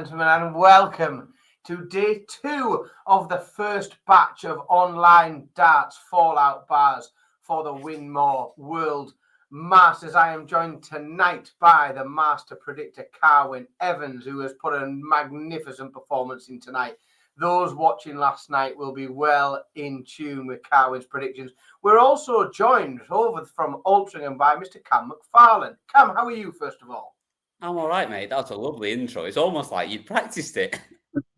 gentlemen, and welcome to day 2 of the first batch of online darts fallout bars for the Winmau World Masters. I am joined tonight by the master predictor, Carwyn Evans, who has put a magnificent performance in tonight. Those watching last night will be well in tune with Carwyn's predictions. We're also joined over from Altrincham by Mr. Cam McFarlane. Cam, how are you, first of all? I'm all right, mate. That's a lovely intro. It's almost like you'd practiced it.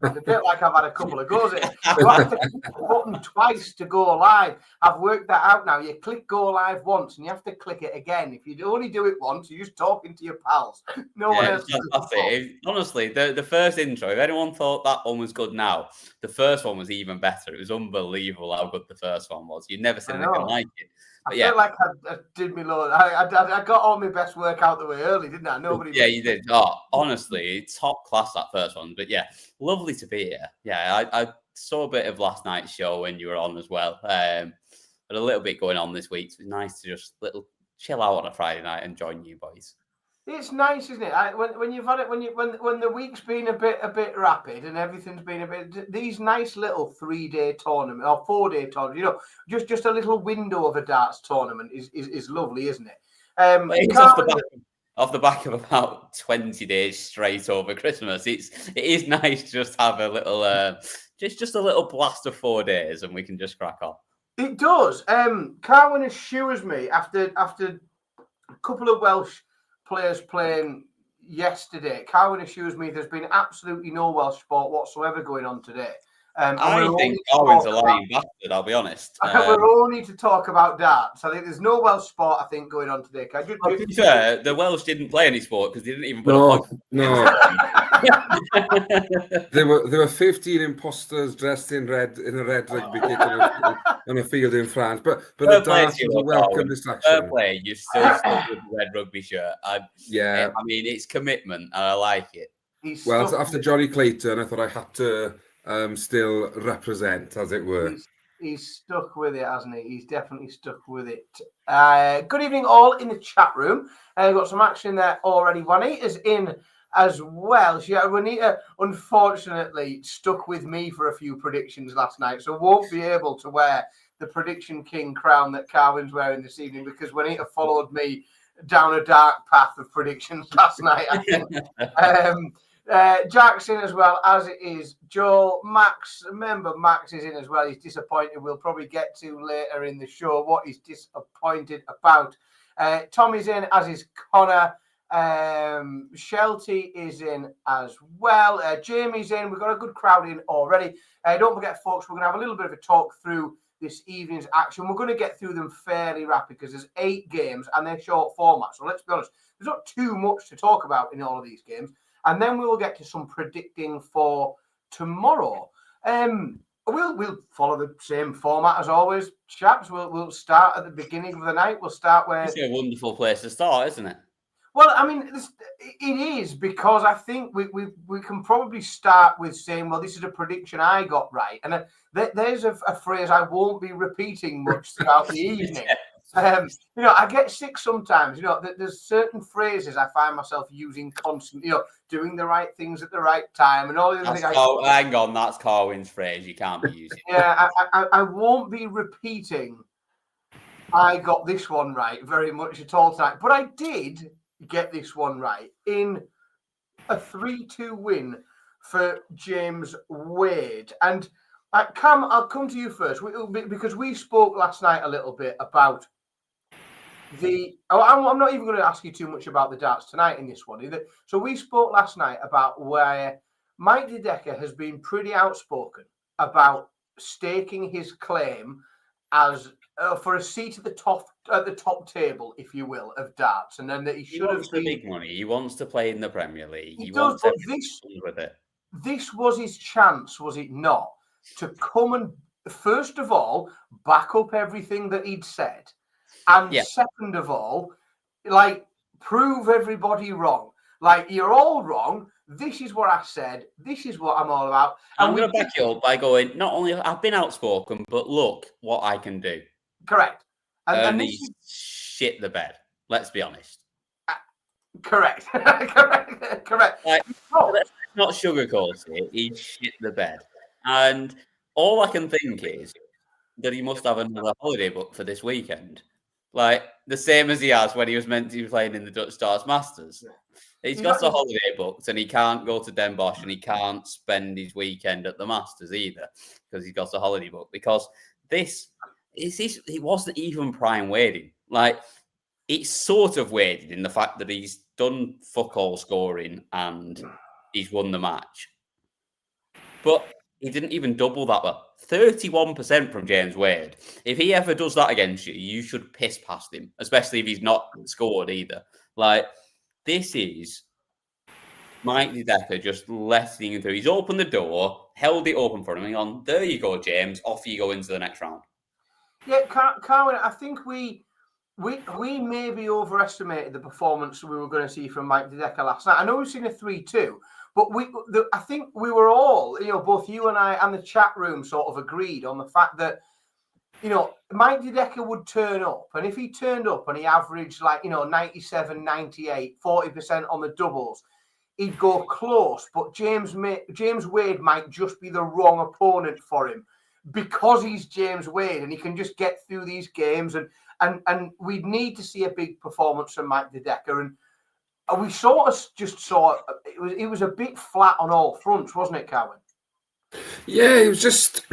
It's a bit like I've had a couple of goes at it. You have to click the button twice to go live. I've worked that out now. You click go live once and you have to click it again. If you only do it once, you're just talking to your pals. No one else. That's it. Honestly, the first intro, if anyone thought that one was good now, the first one was even better. It was unbelievable how good the first one was. You'd never seen anything like it. But I felt like I did me load. I got all my best work out the way early, didn't I? Yeah, you did. Oh, honestly, top class, that first one. But yeah, lovely to be here. Yeah, I saw a bit of last night's show when you were on as well. But a little bit going on this week. So it's nice to just chill out on a Friday night and join you boys. It's nice, isn't it? When you've had it, when the week's been a bit rapid and everything's been a bit, these nice little 3-day tournament or 4-day tournament, you know, just a little window of a darts tournament is lovely, isn't it? It's off the back of about 20 days straight over Christmas. It is nice to just have a little just a little blast of 4 days and we can just crack on. It does. Carwyn assures me after a couple of Welsh players playing yesterday, Carwyn assures me there's been absolutely no Welsh sport whatsoever going on today. I think Carwyn's a lying bastard, I'll be honest. We're only to talk about darts. I think there's no Welsh sport, I think, going on today. To be fair, the Welsh didn't play any sport because they didn't even put No. There were 15 imposters dressed in red in a red rugby kit on a field in France. But the darts was a welcome distraction. Fair play, you're still stuck with the red rugby shirt. I mean, it's commitment, and I like it. Well, after Johnny Clayton, I thought I had to still represent, as it were. He's stuck with it, hasn't he? He's definitely stuck with it. Good evening, all in the chat room. Got some action there already. Juanita's in as well. Juanita, unfortunately, stuck with me for a few predictions last night, so won't be able to wear the prediction king crown that Carwyn's wearing this evening because Juanita followed me down a dark path of predictions last night, I think. Jackson as well, as it is Joel. Max, remember Max is in as well. He's disappointed. We'll probably get to later in the show what he's disappointed about. Tommy's in, as is Connor. Shelty is in as well. Jamie's in. We've got a good crowd in already. Don't forget, folks, we're going to have a little bit of a talk through this evening's action. We're going to get through them fairly rapid because there's 8 games and they're short format. So let's be honest, there's not too much to talk about in all of these games. And then we will get to some predicting for tomorrow. We'll follow the same format as always, chaps. We'll start at the beginning of the night. We'll start where it's a wonderful place to start, isn't it? Well, I mean, it is because I think we can probably start with saying, well, this is a prediction I got right, and there's a phrase I won't be repeating much throughout the evening. You know, I get sick sometimes. You know, there's certain phrases I find myself using constantly. You know, doing the right things at the right time, and all the other things. Hang on, that's Carwyn's phrase. You can't be using. Yeah, I won't be repeating. I got this one right very much at all tonight, but I did get this one right in a 3-2 win for James Wade. And Cam, I'll come to you first because we spoke last night a little bit about I'm not even going to ask you too much about the darts tonight in this one either. So we spoke last night about where Mike De Decker has been pretty outspoken about staking his claim as for a seat at the top table, if you will, of darts, and then that he wants the big money. He wants to play in the Premier League. He does, but this was his chance, was it not, to come and first of all back up everything that he'd said, and second of all, like prove everybody wrong. Like, you're all wrong. This is what I said. This is what I'm all about. And I'm going to back you up by going, not only I've been outspoken, but look what I can do. Correct. And he's shit the bed. Let's be honest. Correct. Correct. Like, not sugarcoat it. He shit the bed. And all I can think is that he must have another holiday book for this weekend. Like the same as he has when he was meant to be playing in the Dutch Stars Masters. He's got a holiday booked and he can't go to Den Bosch and he can't spend his weekend at the Masters either because he's got a holiday book. Because it wasn't even prime wading. Like, it's sort of weighted in the fact that he's done fuck all scoring and he's won the match. But he didn't even double that well. 31% from James Wade. If he ever does that against you, you should piss past him, especially if he's not scored either. Like, this is Mike Dedeker just letting him through. He's opened the door, held it open for him, and gone, there you go, James. Off you go into the next round. Yeah, Carwyn, I think we maybe overestimated the performance we were going to see from Mike Dedeker last night. I know we've seen a 3-2, but I think we were all, both you and I and the chat room sort of agreed on the fact that, Mike Dedeker would turn up. And if he turned up and he averaged 97, 98, 40% on the doubles, he'd go close. But James Wade might just be the wrong opponent for him because he's James Wade and he can just get through these games. And we'd need to see a big performance from Mike Dedeker. And we sort of just saw it was a bit flat on all fronts, wasn't it, Cowan? Yeah, it was just.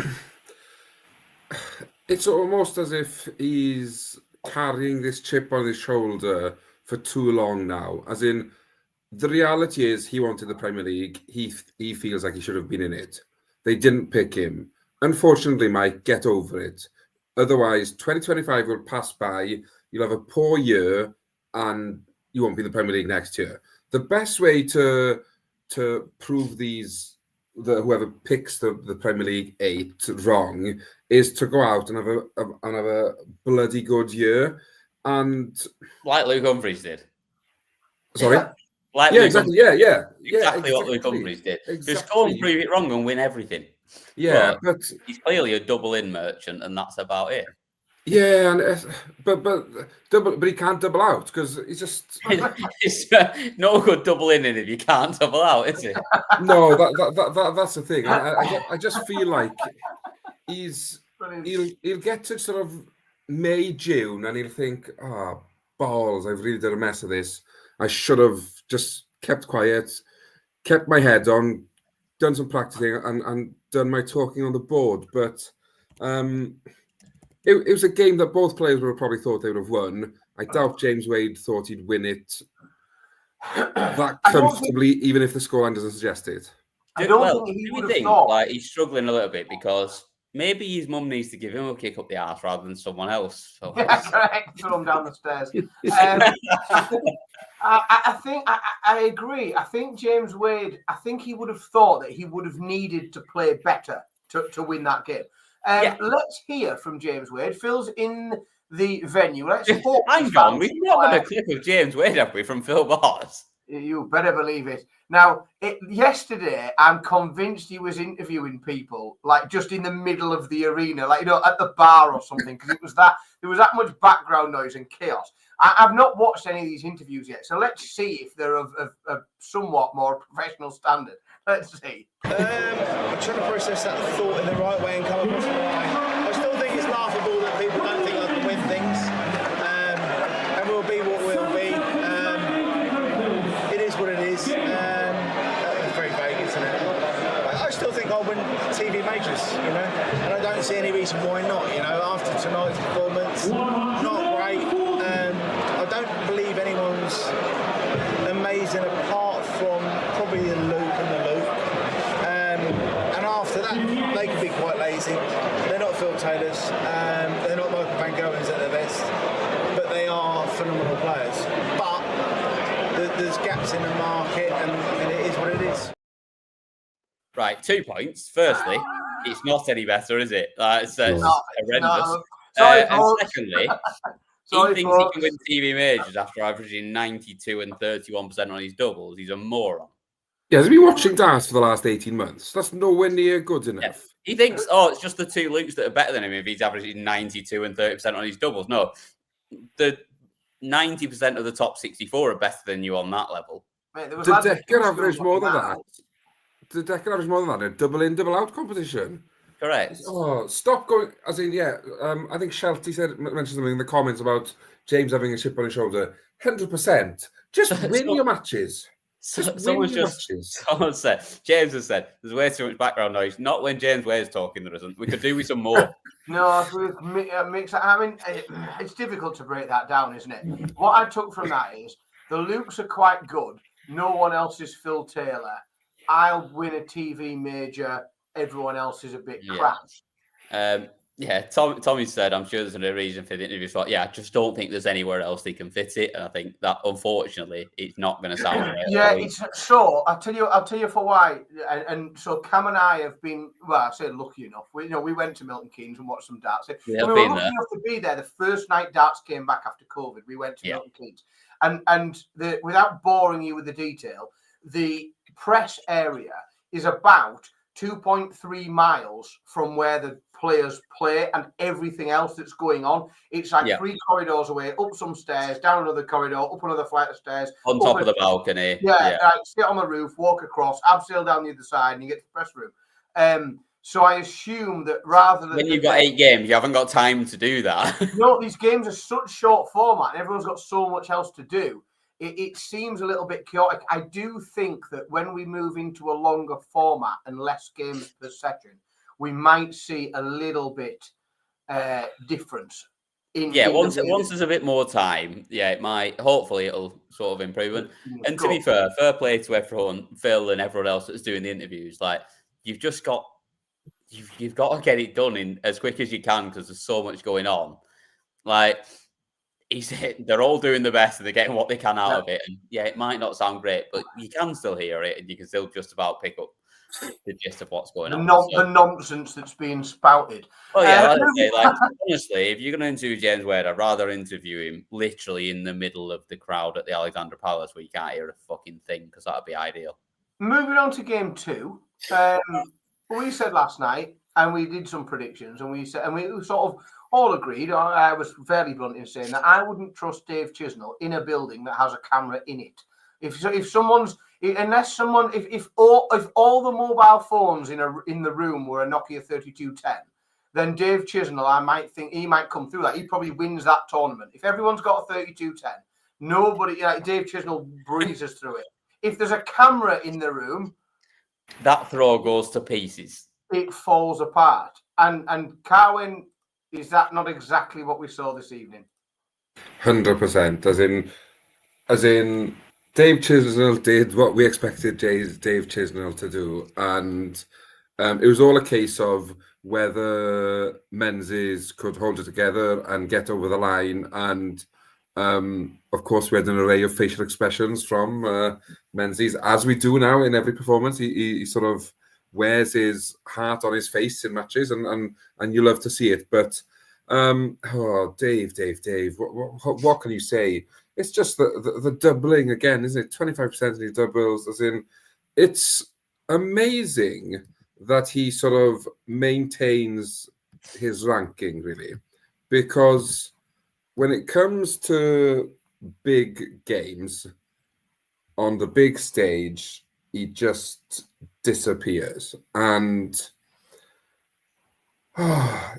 It's almost as if he's carrying this chip on his shoulder for too long now. As in, the reality is he wanted the Premier League. He feels like he should have been in it. They didn't pick him. Unfortunately, Mike, get over it. Otherwise, 2025 will pass by. You'll have a poor year, and you won't be in the Premier League next year. The best way to prove whoever picks the Premier League 8 wrong is to go out and have a bloody good year, and like Luke Humphries did. Sorry. Exactly. Exactly what Luke Humphries did. Exactly. Just go and prove it wrong and win everything. Yeah, but he's clearly a double-in merchant, and that's about it. Yeah, but he can't double out because he's just. It's no good double in if you can't double out, is it? No, that's the thing. I just feel like he'll get to sort of May, June, and he'll think, balls, I've really done a mess of this. I should have just kept quiet, kept my head on, done some practicing, and done my talking on the board. But it was a game that both players would have probably thought they would have won. I doubt James Wade thought he'd win it that comfortably, even if the scoreline doesn't suggest it. I don't think he would have thought. Like, he's struggling a little bit because maybe his mum needs to give him a kick up the arse rather than someone else. So. Yeah, correct. Throw him down the stairs. I agree. I think James Wade, he would have thought that he would have needed to play better to win that game. Let's hear from James Wade. Phil's in the venue. Let's hope. Hang on, we've not got a clip of James Wade, have we, from Phil Bars? You better believe it. Now, yesterday, I'm convinced he was interviewing people, like just in the middle of the arena, like, at the bar or something, because there was that much background noise and chaos. I've not watched any of these interviews yet, so let's see if they're of somewhat more professional standard. Let's see. I'm trying to process that thought in the right way and come across the line. I still think it's laughable that people don't think I can win things, and we'll be what we'll be. It is what it is. It's very vague, isn't it? I still think I'll win TV majors, and I don't see any reason why not. After tonight's performance, not great. I don't believe anyone's amazing apart from probably the Luke and the Luke. And after that, they can be quite lazy. They're not Phil Taylors. They're not Michael Van Goghens at their best. But they are phenomenal players. But there's gaps in the market, and it is what it is. Right, 2 points. Firstly, it's not any better, is it? It's horrendous. No. Sorry, and secondly, he thinks he can win TV majors after averaging 92 and 31% on his doubles. He's a moron. Yeah, he's been watching darts for the last 18 months. That's nowhere near good enough. Yeah. He thinks, it's just the two Lukes that are better than him if he's averaging 92 and 30% on his doubles. No, the 90% of the top 64 are better than you on that level. Dedeker averaged more than that. the deck average more than that, a double in, double out competition. Correct. Oh, stop going. As in, yeah. I think Shelty mentioned something in the comments about James having a chip on his shoulder. 100%. Just win your matches. Just win your matches. Someone said, James has said, there's way too much background noise. Not when James Ware's talking, there isn't. We could do with some more. No, so mix. I mean, it's difficult to break that down, isn't it? What I took from that is the Lukes are quite good. No one else is Phil Taylor. I'll win a TV major. Everyone else is a bit crap. Tommy said, I'm sure there's a reason for the interview. So, I just don't think there's anywhere else they can fit it. And I think that, unfortunately, it's not going to sound right. It's so. I'll tell you for why. And so Cam and I have been, well, I say lucky enough. We went to Milton Keynes and watched some darts. We were lucky enough to be there. The first night darts came back after COVID. We went to Milton Keynes. And without boring you with the detail, the press area is about 2.3 miles from where the players play and everything else that's going on. It's like 3 corridors away, up some stairs, down another corridor, up another flight of stairs. On top of the balcony. Sit on the roof, walk across, abseil down the other side, and you get to the press room. So I assume that rather than... When you've got 8 games, you haven't got time to do that. No, these games are such short format and everyone's got so much else to do. It seems a little bit chaotic. I do think that when we move into a longer format and less games per session, we might see a little bit difference. Once there's a bit more time, it might. Hopefully, it'll sort of improve. And to be fair play to everyone, Phil and everyone else that's doing the interviews. Like you've got to get it done in as quick as you can because there's so much going on. Like. They're all doing the best and they're getting what they can out of it. And it might not sound great, but you can still hear it and you can still just about pick up the gist of what's going on. The nonsense that's being spouted. Honestly, if you're going to interview James Wade, I'd rather interview him literally in the middle of the crowd at the Alexandra Palace where you can't hear a fucking thing because that'd be ideal. Moving on to game 2, we said last night, and we did some predictions, and we sort of all agreed. I was fairly blunt in saying that I wouldn't trust Dave Chisnell in a building that has a camera in it. If all the mobile phones in the room were a Nokia 3210, then Dave Chisnell, I might think he might come through that. He probably wins that tournament. If everyone's got a 3210, nobody Dave Chisnell breezes through it. If there's a camera in the room, that throw goes to pieces. It falls apart. And Carwyn, is that not exactly what we saw this evening? 100%. As in, Dave Chisnell did what we expected Dave Chisnell to do, and it was all a case of whether Menzies could hold it together and get over the line. And of course, we had an array of facial expressions from Menzies, as we do now in every performance. He sort of wears his heart on his face in matches, and you love to see it. But Dave, what can you say? It's just the doubling again, isn't it? 25% of his doubles, as in, it's amazing that he sort of maintains his ranking, really, because when it comes to big games on the big stage, he just disappears. And I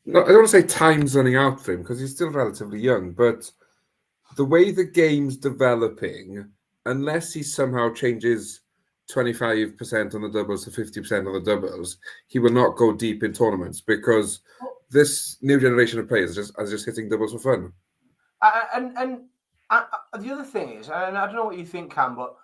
don't want to say time's running out for him because he's still relatively young, but the way the game's developing, unless he somehow changes 25% on the doubles to 50% on the doubles, he will not go deep in tournaments because this new generation of players are just hitting doubles for fun. And the other thing is, and I don't know what you think, Cam, but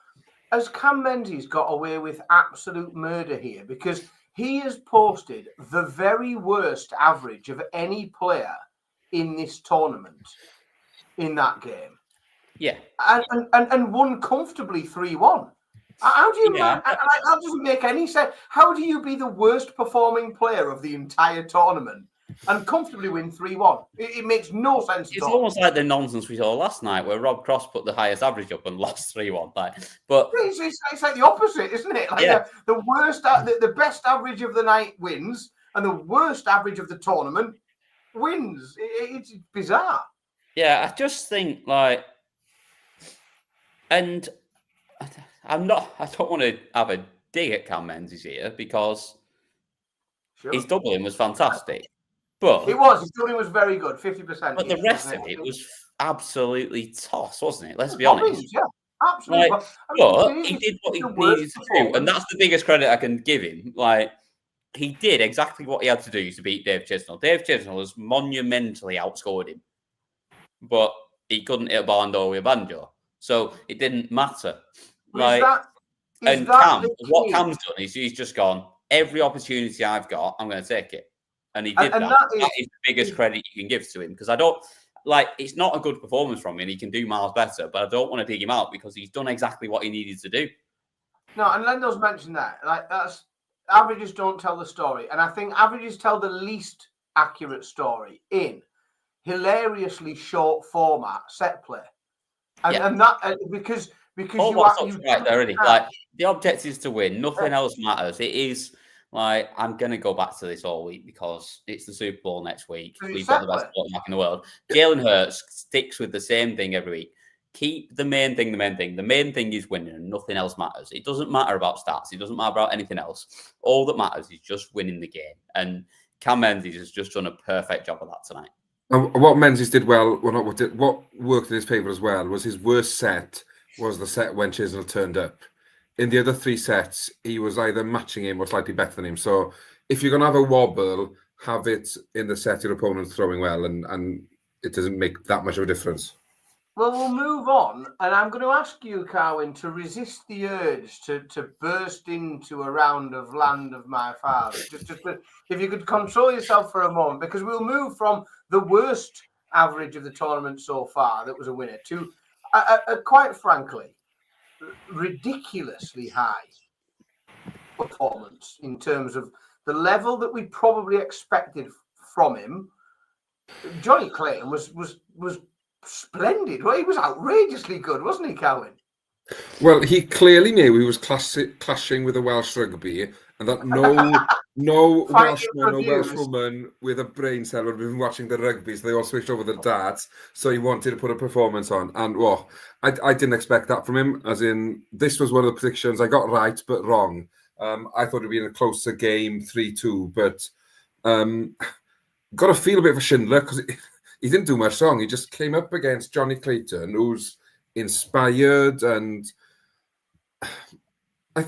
has Cam Menzies got away with absolute murder here? Because he has posted the very worst average of any player in this tournament in that game. Yeah. And won comfortably 3-1. How do you that doesn't make any sense. How do you be the worst performing player of the entire tournament and comfortably win 3-1? It makes no sense at all. It's almost like the nonsense we saw last night where Rob Cross put the highest average up and lost 3-1. But it's like the opposite, isn't it? Like the worst, the best average of the night wins, and the worst average of the tournament wins. It's bizarre. Yeah, I just think and I don't want to have a dig at Cam Menzies here because his doubling was fantastic. But it was. His doubling was very good, 50%. But the rest of it was absolutely toss, wasn't it? Let's be Bombings, honest. yeah, absolutely. Like, but he did what he needed to do, and that's the biggest credit I can give him. Like, he did exactly what he had to do to beat Dave Chisnell. Dave Chisnell has monumentally outscored him, but he couldn't hit a barn door with a banjo, so it didn't matter. Like, Cam, what Cam's done is he's just gone, every opportunity I've got, I'm going to take it. And he did that. That is the biggest credit you can give to him, because I don't it's not a good performance from him, and he can do miles better, but I don't want to dig him out because he's done exactly what he needed to do. No, and Lendo's mentioned that. Like, that's averages don't tell the story. And I think averages tell the least accurate story in hilariously short format set play. And that because all you right there already. Like, the objective is to win. Nothing else matters. It is like, I'm going to go back to this all week because it's the Super Bowl next week. We've got the best quarterback in the world. Jalen Hurts sticks with the same thing every week. Keep the main thing the main thing. The main thing is winning, and nothing else matters. It doesn't matter about stats. It doesn't matter about anything else. All that matters is just winning the game. And Cam Menzies has just done a perfect job of that tonight. What Menzies did well, what worked in his favour as well, was his worst set was the set when Chisnell turned up. In the other three sets, he was either matching him or slightly better than him. So if you're going to have a wobble, have it in the set your opponent's throwing well, and it doesn't make that much of a difference. Well, we'll move on, and I'm going to ask you, Carwyn, to resist the urge to burst into a round of Land of My Father. Just if you could control yourself for a moment, because we'll move from the worst average of the tournament so far, that was a winner, to quite frankly, ridiculously high performance in terms of the level that we probably expected from him. Johnny Clayton was splendid. Well, he was outrageously good, wasn't he, Carwyn? Well, he clearly knew he was clashing with the Welsh rugby, and that no Welshman or Welshwoman with a brain cell would have been watching the rugby, so they all switched over the darts. So he wanted to put a performance on, and I didn't expect that from him. As in, this was one of the predictions I got right but wrong. I thought it'd be in a closer game, 3-2, but got to feel a bit of a Schindler because he didn't do much wrong. He just came up against Johnny Clayton, who's inspired, and I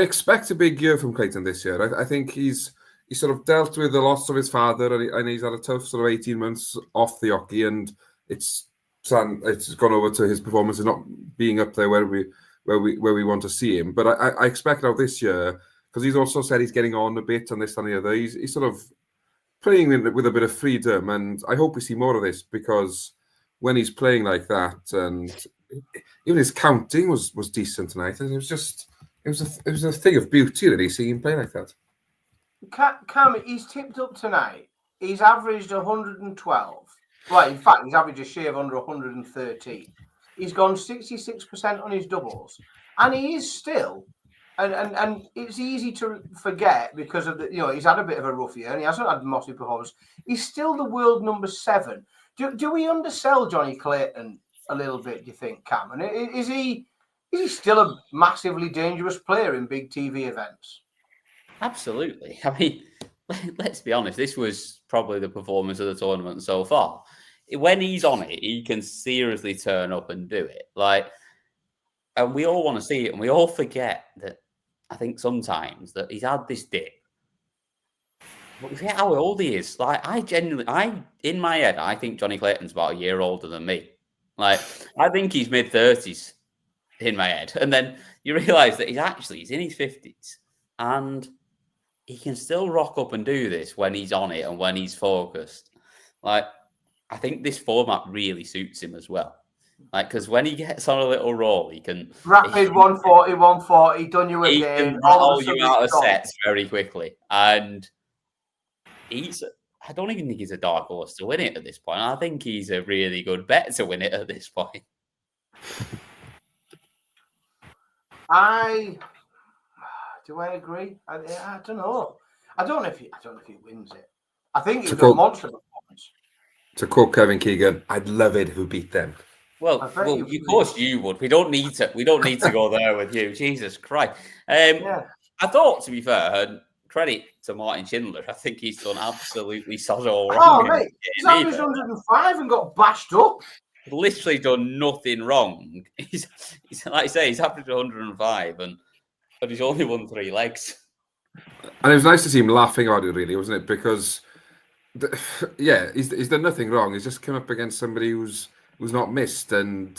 expect a big year from Clayton this year. I think he's sort of dealt with the loss of his father, and he's had a tough sort of 18 months off the hockey, and it's gone over to his performance and not being up there where we want to see him. But I expect now this year, because he's also said he's getting on a bit on this and the other. He's sort of playing with a bit of freedom, and I hope we see more of this, because when he's playing like that, and even his counting was decent tonight, and it was a thing of beauty really seeing him play like that. Cam, he's tipped up tonight. He's averaged 112. Well, in fact, he's averaged a shave under 113. He's gone 66% on his doubles, and he is still. And it's easy to forget because of he's had a bit of a rough year and he hasn't had mossy performance. He's still the world number 7. Do we undersell Johnny Clayton a little bit, do you think, Cam? And is he still a massively dangerous player in big TV events? Absolutely. I mean, let's be honest, this was probably the performance of the tournament so far. When he's on it, he can seriously turn up and do it. And we all want to see it, and we all forget that. I think sometimes that he's had this dip, but we forget how old he is. In my head, I think Johnny Clayton's about a year older than me. I think he's mid-30s in my head. And then you realise that he's in his 50s, and he can still rock up and do this when he's on it and when he's focused. I think this format really suits him as well. Because when he gets on a little roll, he can rapid 140, done you again. He can roll you out of sets very quickly, and I don't even think he's a dark horse to win it at this point. I think he's a really good bet to win it at this point. Do I agree? I don't know. I don't know if he wins it. I think it's a monster performance. To quote Kevin Keegan, I'd love it if we beat them. Well, I bet well, you of would. course you would. We don't need to. We don't need to go there with you. Jesus Christ. Yeah. I thought, to be fair, and credit to Martin Schindler, I think he's done absolutely sod all wrong. Oh, in this mate, he's game averaged either. 105 and got bashed up. He's literally done nothing wrong. He's like I say, he's averaged 105 but he's only won 3 legs. And it was nice to see him laughing about it, really, wasn't it? Because, yeah, he's done nothing wrong. He's just come up against somebody who's not missed, and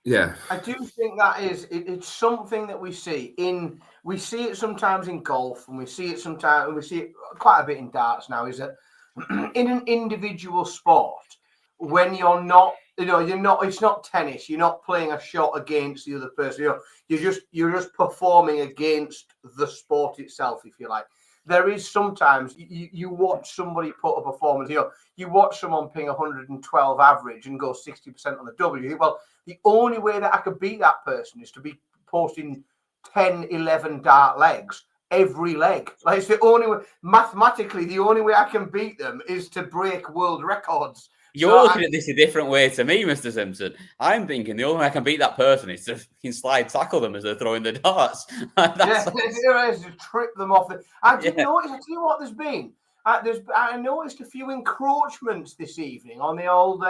yeah, I do think that it's something that we see it sometimes in golf, and we see it quite a bit in darts now. Is that in an individual sport, when you're not, it's not tennis. You're not playing a shot against the other person. You're just performing against the sport itself, if you like. There is sometimes you watch somebody put a performance. You watch someone ping 112 average and go 60% on the W. You think, well, the only way that I could beat that person is to be posting 10, 11 dart legs every leg. Like, it's the only way, mathematically, the only way I can beat them is to break world records. You're looking at this a different way to me, Mr. Simpson. I'm thinking the only way I can beat that person is to slide tackle them as they're throwing the darts. To trip them off. I did notice. I tell you what, there's been. I noticed a few encroachments this evening on the old.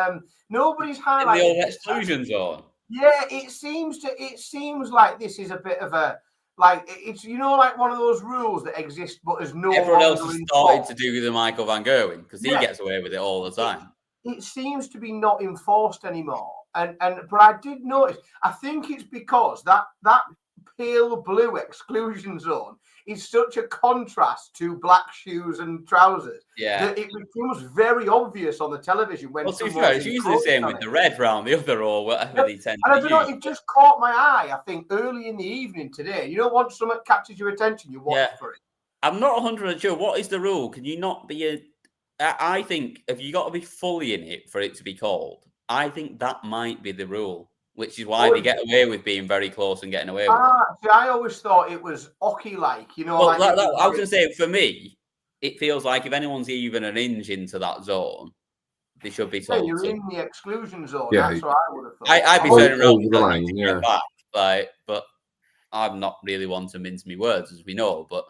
Nobody's highlighted in the old exclusion zone. Yeah, it seems like this is a bit of a it's like one of those rules that exist, but as no everyone else longer has in started force. to do the Michael Van Gerwen because he gets away with it all the time. It seems to be not enforced anymore, but I did notice. I think it's because that pale blue exclusion zone is such a contrast to black shoes and trousers. Yeah, that it becomes very obvious on the television when. Well, to be fair, it's usually the same with the red round the other or whatever they tend to use. And I don't know, it just caught my eye, I think, early in the evening today. Once something catches your attention, you watch for it. I'm not 100% sure. What is the rule? Can you not be I think if you got to be fully in it for it to be called, I think that might be the rule, which is why they get away with being very close and getting away with it. See, I always thought it was hockey-like, Well, I was going to say, for me, it feels like if anyone's even an inch into that zone, they should be told. Yeah, you're in the exclusion zone. Yeah, that's what I would have thought. I'd be turning around the line, back, but I'm not really one to mince my words, as we know. But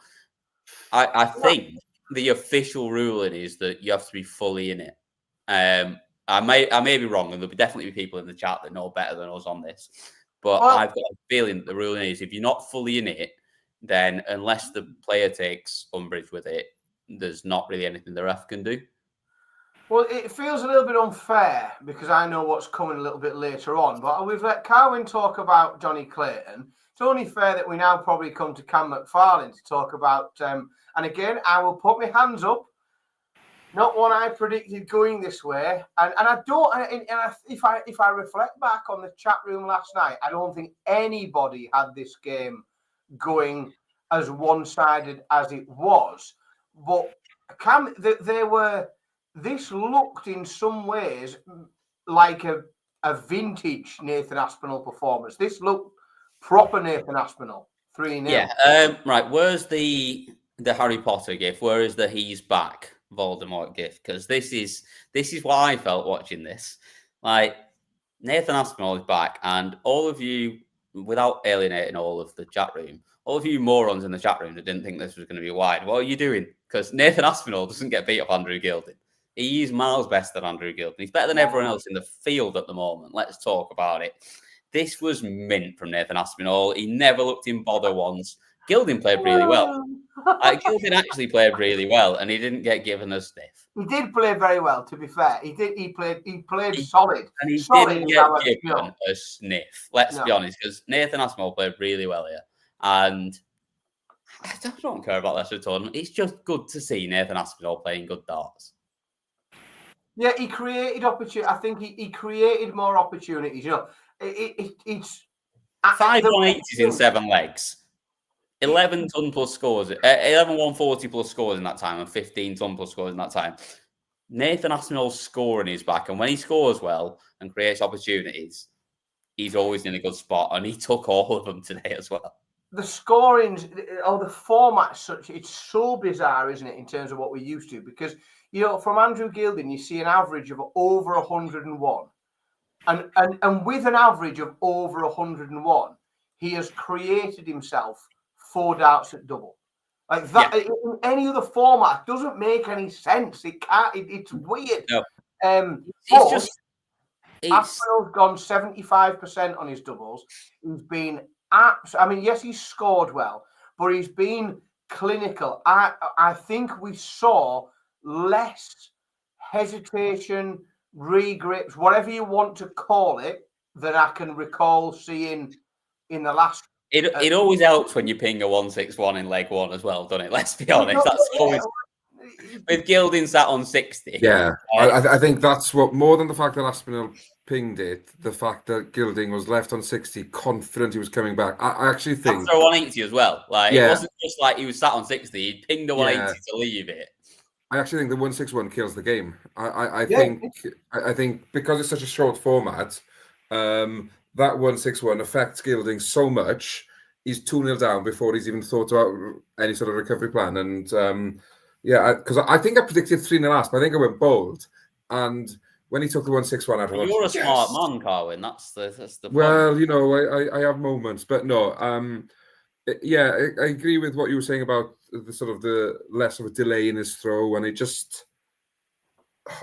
I think the official ruling is that you have to be fully in it. I may be wrong, and there'll definitely be people in the chat that know better than us on this. But I've got a feeling that the ruling is if you're not fully in it, then unless the player takes umbrage with it, there's not really anything the ref can do. Well, it feels a little bit unfair because I know what's coming a little bit later on. But we've let Carwyn talk about Johnny Clayton. It's only fair that we now probably come to Cam McFarlane to talk about. And again, I will put my hands up. Not one I predicted going this way, and I don't. And if I reflect back on the chat room last night, I don't think anybody had this game going as one-sided as it was. But Cam, this looked in some ways like a vintage Nathan Aspinall performance. This looked proper Nathan Aspinall 3-0. Yeah. Right. Where's the Harry Potter gif? Where is the he's back Voldemort gif? Because this is what I felt watching this. Like, Nathan Aspinall is back, and all of you, without alienating all of the chat room, all of you morons in the chat room that didn't think this was going to be wide, what are you doing? Because Nathan Aspinall doesn't get beat up Andrew Gilding. He is miles better than Andrew Gilding. He's better than everyone else in the field at the moment. Let's talk about it. This was mint from Nathan Aspinall. He never looked in bother once. Gilding played really well. Gilding actually played really well, and he didn't get given a sniff. He did play very well, to be fair. He played solid. And he solid didn't get given a sniff. Let's be honest, because Nathan Aspinall played really well here. And I don't care about this tournament. It's just good to see Nathan Aspinall playing good darts. Yeah, he created opportunity. I think he created more opportunities. It's 5 180s in 7 legs. 11 ton plus scores, 11 140 plus scores in that time, and 15 ton plus scores in that time. Nathan Aspinall's scoring is back, and when he scores well and creates opportunities, he's always in a good spot, and he took all of them today as well. The scoring or the format, it's so bizarre, isn't it, in terms of what we're used to? Because from Andrew Gilding, you see an average of over 101. And with an average of over 101, he has created himself 4 darts at double. Like that in any other format doesn't make any sense. It can't. It's weird. No. Aspinall's gone 75% on his doubles. He's been yes, he's scored well, but he's been clinical. I think we saw less hesitation, regrips, whatever you want to call it, than I can recall seeing in the last. It always helps when you ping a 161 in leg one as well, doesn't it? Let's be honest. That's always with Gilding sat on 60. Yeah, I think that's what, more than the fact that Aspinall pinged it, the fact that Gilding was left on 60, confident he was coming back. I actually think after a 180 as well. Like it wasn't just like he was sat on 60; he pinged a 180 to leave it. I actually think the 161 kills the game. I think because it's such a short format, that 161 affects Gilding so much. He's 2-0 down before he's even thought about any sort of recovery plan. And because I think I predicted 3-0 last, but I think I went bold. And when he took the 161 out, you're a smart man, Carwin. That's the point. Well, I have moments, but no. I agree with what you were saying about the sort of the less of a delay in his throw, and it just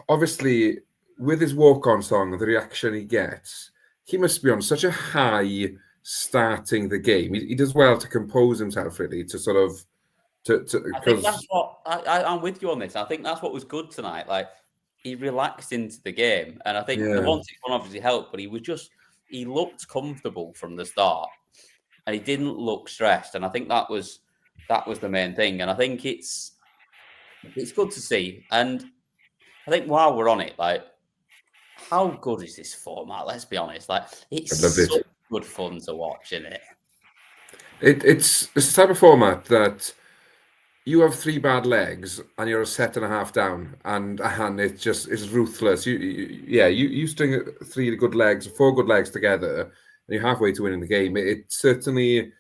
obviously with his walk-on song, the reaction he gets, he must be on such a high starting the game. He does well to compose himself, really, to sort of I think that's what I'm with you on this. I think that's what was good tonight. Like he relaxed into the game, and I think the 161 obviously helped, but he looked comfortable from the start. And he didn't look stressed, and I think that was the main thing. And I think it's good to see. And I think while we're on it, like, how good is this format? Let's be honest. Like, it's so good fun to watch, isn't it? It's the type of format that you have 3 bad legs and you're a set and a half down, and it's ruthless. You string 3 good legs, 4 good legs together, and you're halfway to winning the game. It certainly,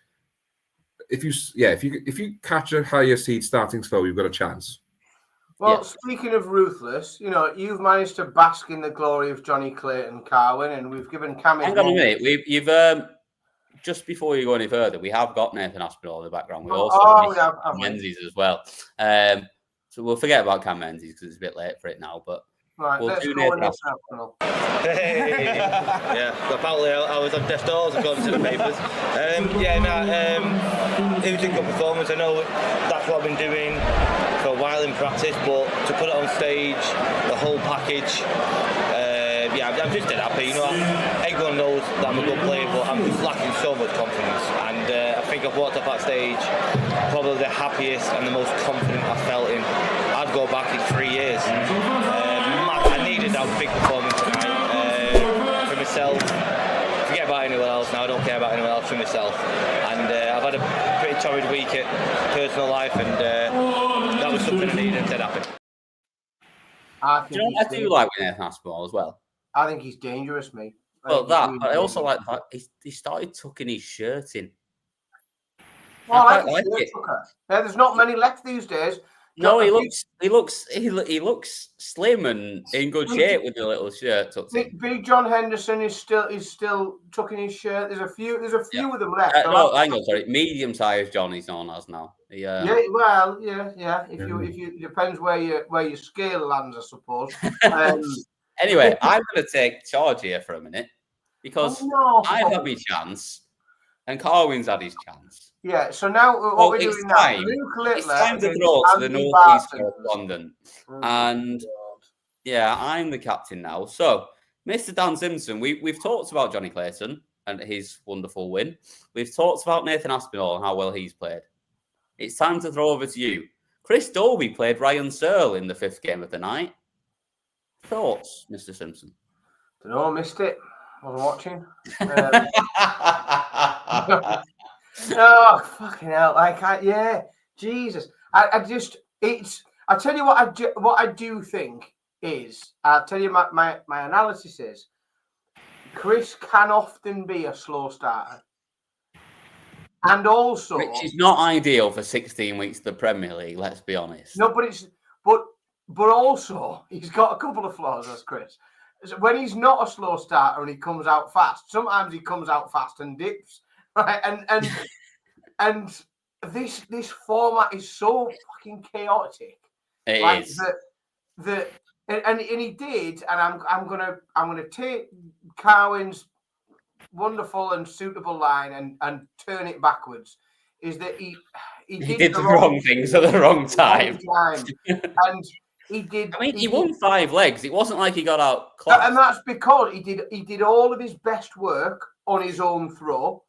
if you catch a higher seed starting slow, you've got a chance. Well, speaking of ruthless, you've managed to bask in the glory of Johnny Clayton, Carwin, and we've given Cam. Hang on a minute, you've just before you go any further, we have got Nathan Aspinall in the background. We also have Menzies as well. So we'll forget about Cam Menzies because it's a bit late for it now. But we'll do Nathan Aspinall. Hey, apparently I was on death doors according to the papers. It was a good performance. I know that's what I've been doing for a while in practice, but to put it on stage, the whole package. I'm just dead happy. Everyone knows that I'm a good player, but I'm just lacking so much confidence. And I think I've walked up that stage probably the happiest and the most confident I've felt in. I'd go back in 3 years. I needed that big performance tonight for myself. Forget about anyone else now. I don't care about anyone else, for myself. And I've had a pretty torrid week at personal life, and that was something I needed. I'm dead happy. Do you know what I do like with Nathan Aspinall as well? I think he's dangerous, mate. I also like that he started tucking his shirt in. Well, I like it. There's not many left these days. No, he looks slim and in good shape with the little shirt tucked in. Big John Henderson is still tucking his shirt. There's a few of them left. No, hang on, sorry. Medium-sized John he's known as now. Yeah. If you depends where your scale lands, I suppose. Anyway, I'm going to take charge here for a minute because I've had my chance and Carwin's had his chance. Yeah, so now what we're doing now, it's time to throw to the northeast correspondent. And I'm the captain now. So, Mr. Dan Simpson, we've talked about Johnny Clayton and his wonderful win. We've talked about Nathan Aspinall and how well he's played. It's time to throw over to you. Chris Dolby played Ryan Searle in the 5th game of the night. Thoughts, Mr. Simpson? Don't know, missed it. Wasn't watching. Oh, fucking hell! Jesus. I tell you what I do think is. I'll tell you my analysis is. Chris can often be a slow starter, and also which is not ideal for 16 weeks of the Premier League. Let's be honest. No, but also he's got a couple of flaws, as Chris. when he's not a slow starter and he comes out fast, sometimes he comes out fast and dips, right? And this format is so fucking chaotic. It is. And he did, and I'm gonna take Carwin's wonderful and suitable line and turn it backwards. Is that he did the wrong things at the wrong time. And he did. I mean, he won 5 legs. It wasn't like he got out class. And that's because he did all of his best work on his own throw.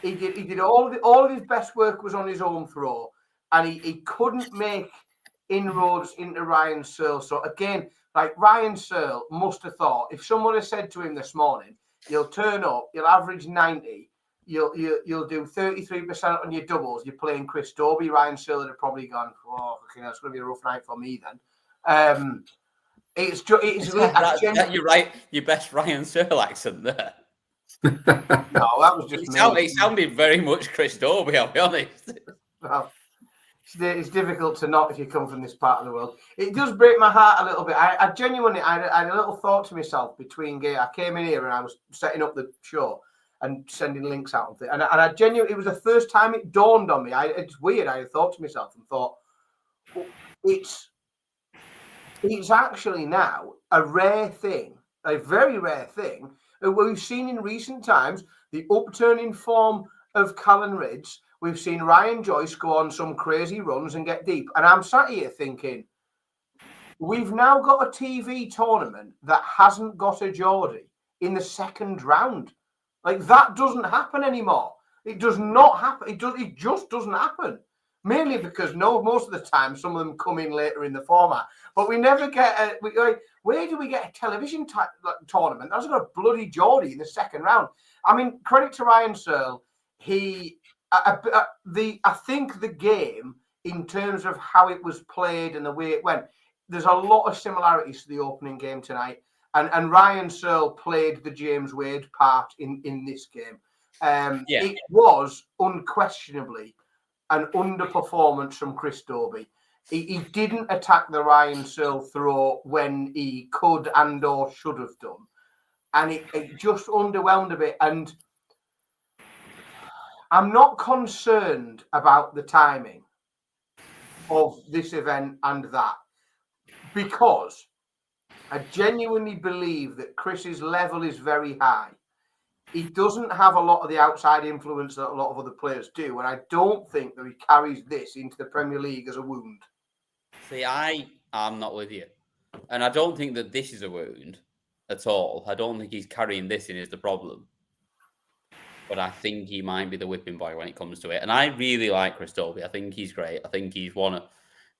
He did all of his best work was on his own throw, and he couldn't make inroads into Ryan Searle. So again, like Ryan Searle must have thought, if someone had said to him this morning, "You'll turn up, you'll average 90, you'll do 33% on your doubles, you're playing Chris Dobie," Ryan Searle would have probably gone, "Oh, okay, that's going to be a rough night for me then." You're right. Your best Ryan Searle accent there. No, that was just it sounded very much Chris Dobie, I'll be honest. Well, it's difficult to not if you come from this part of the world. It does break my heart a little bit. I genuinely, I had a little thought to myself between game. I came in here and I was setting up the show and sending links out, and I genuinely, it was the first time it dawned on me. It's weird. I thought to myself and thought, it's actually now a rare thing, a very rare thing. We've seen in recent times the upturning form of Callan Ridge. We've seen Ryan Joyce go on some crazy runs and get deep. And I'm sat here thinking, we've now got a TV tournament that hasn't got a Geordie in the second round. Like, that doesn't happen anymore. It does not happen. It just doesn't happen. Mainly because most of the time, some of them come in later in the format. But we never get where do we get a television tournament that's got a bloody Geordie in the second round? I mean, credit to Ryan Searle. I think the game, in terms of how it was played and the way it went, there's a lot of similarities to the opening game tonight. And Ryan Searle played the James Wade part in this game. It was unquestionably an underperformance from Chris Dobie. He didn't attack the Ryan Searle throw when he could and or should have done. And it just underwhelmed a bit. And I'm not concerned about the timing of this event and that, because I genuinely believe that Chris's level is very high. He doesn't have a lot of the outside influence that a lot of other players do, and I don't think that he carries this into the Premier League as a wound. See, I'm not with you. And I don't think that this is a wound at all. I don't think he's carrying this in as the problem. But I think he might be the whipping boy when it comes to it. And I really like Chris Dobie. I think he's great. I think he's one of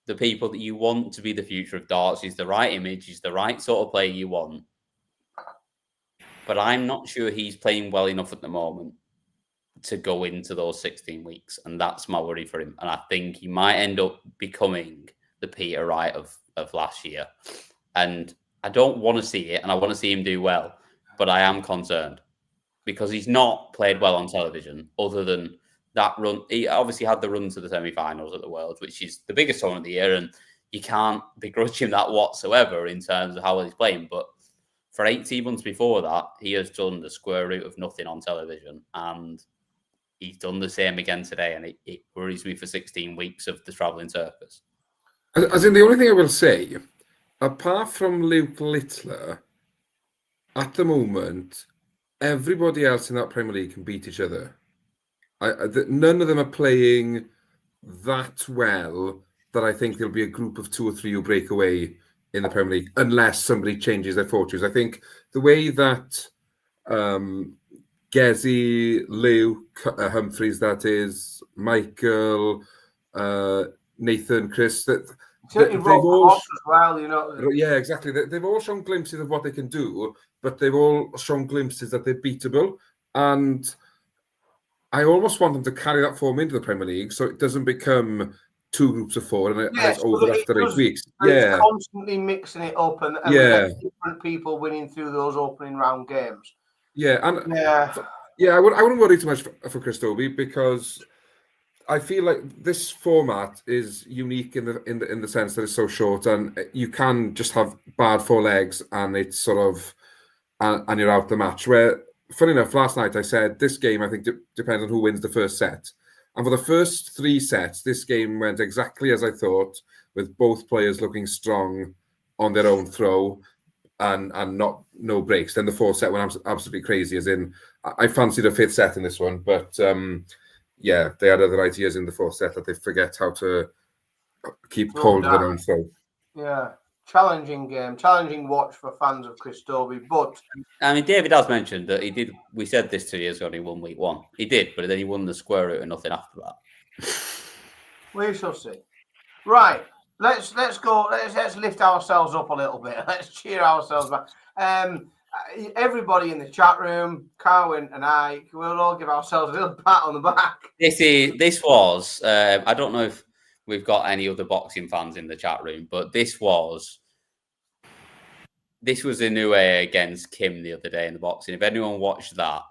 the people that you want to be the future of darts. He's the right image. He's the right sort of player you want. But I'm not sure he's playing well enough at the moment to go into those 16 weeks. And that's my worry for him. And I think he might end up becoming the Peter Wright of last year. And I don't want to see it. And I want to see him do well. But I am concerned because he's not played well on television other than that run. He obviously had the run to the semi-finals at the Worlds, which is the biggest tournament of the year. And you can't begrudge him that whatsoever in terms of how well he's playing. But for 18 months before that, he has done the square root of nothing on television. And he's done the same again today. And it worries me for 16 weeks of the travelling circus. As in, the only thing I will say, apart from Luke Littler, at the moment, everybody else in that Premier League can beat each other. None of them are playing that well that I think there'll be a group of 2 or 3 who break away in the Premier League, unless somebody changes their fortunes. I think the way that Gezi, Luke, Humphreys, that is, Michael, Nathan, Chris, they've all as well, you know. Yeah, exactly. They've all shown glimpses of what they can do, but they've all shown glimpses that they're beatable. And I almost want them to carry that form into the Premier League so it doesn't become 2 groups of 4 and it's over after 8 weeks. It's constantly mixing it up and different people winning through those opening round games. I wouldn't worry too much for Chris Dobie because I feel like this format is unique in the sense that it's so short, and you can just have bad 4 legs, and it's sort of and you're out the match. Where, funny enough, last night I said this game I think depends on who wins the first set, and for the first 3 sets, this game went exactly as I thought, with both players looking strong on their own throw, and no breaks. Then the 4th set went absolutely crazy. As in, I fancied a 5th set in this one, but. Yeah, they had other ideas in the 4th set that they forget how to keep hold of their own throw. Yeah, challenging game, challenging watch for fans of Christobi. But I mean, David has mentioned that he did. We said this 2 years ago, and he won week 1. He did, but then he won the square root and nothing after that. We shall see. Right, let's go. Let's lift ourselves up a little bit. Let's cheer ourselves back. Everybody in the chat room, Carwin and I, we'll all give ourselves a little pat on the back. This was. I don't know if we've got any other boxing fans in the chat room, but this was Inoue against Kim the other day in the boxing. If anyone watched that,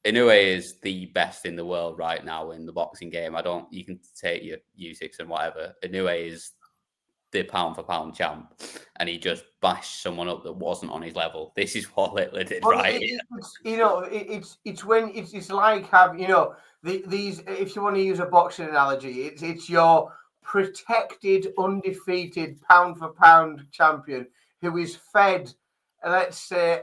Inoue is the best in the world right now in the boxing game. You can take your U6 and whatever. Inoue is the pound for pound champ, and he just bashed someone up that wasn't on his level. This is what Littler did, right? It's like having, these. If you want to use a boxing analogy, it's your protected, undefeated pound for pound champion who is fed, let's say,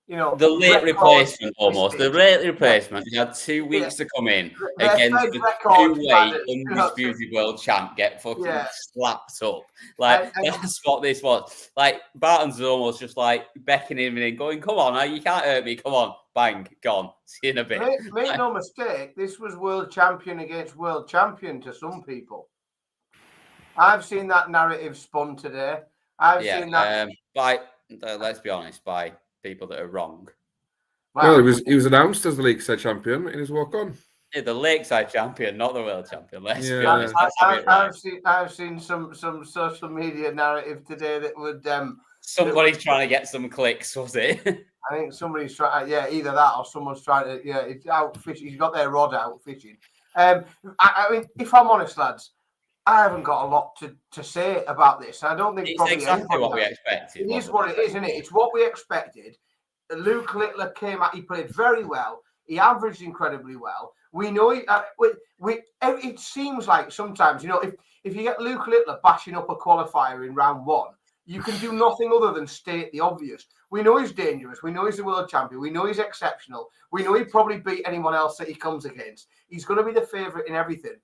the late replacement almost. The late replacement. He had 2 weeks to come in against the 2-weight undisputed world champ, get fucking slapped up. Like, that's what this was. Like, Barton's almost just like beckoning him in, going, come on, you can't hurt me. Come on. Bang, gone. See you in a bit. Make no mistake, this was world champion against world champion to some people. I've seen that narrative spun today. I've seen that. Let's be honest, by people that are wrong. Well, he was announced as the Lakeside champion in his walk-on. Yeah, the Lakeside champion, not the world champion. Let's be honest. I've seen some social media narrative today that would somebody's trying to get some clicks, was it? I think somebody's trying. Yeah, either that or someone's trying to. Yeah, it's out fishing. He's got their rod out fishing. I mean, if I'm honest, lads, I haven't got a lot to say about this. I don't think it's exactly what we expected. It is what it is, isn't it? It's what we expected. Luke Littler came out. He played very well. He averaged incredibly well. We know it seems like sometimes, if you get Luke Littler bashing up a qualifier in round 1, you can do nothing other than state the obvious. We know he's dangerous. We know he's a world champion. We know he's exceptional. We know he probably beat anyone else that he comes against. He's going to be the favourite in everything.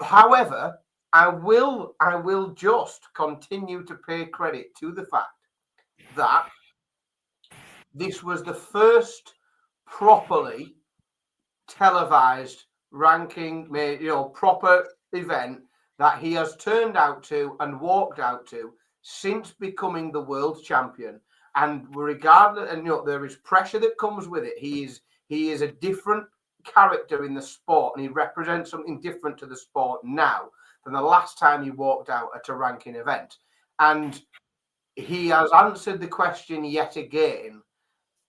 However, I will just continue to pay credit to the fact that this was the first properly televised ranking, proper event that he has turned out to and walked out to since becoming the world champion. And regardless, and there is pressure that comes with it. He is a different character in the sport, and he represents something different to the sport now than the last time he walked out at a ranking event. And he has answered the question yet again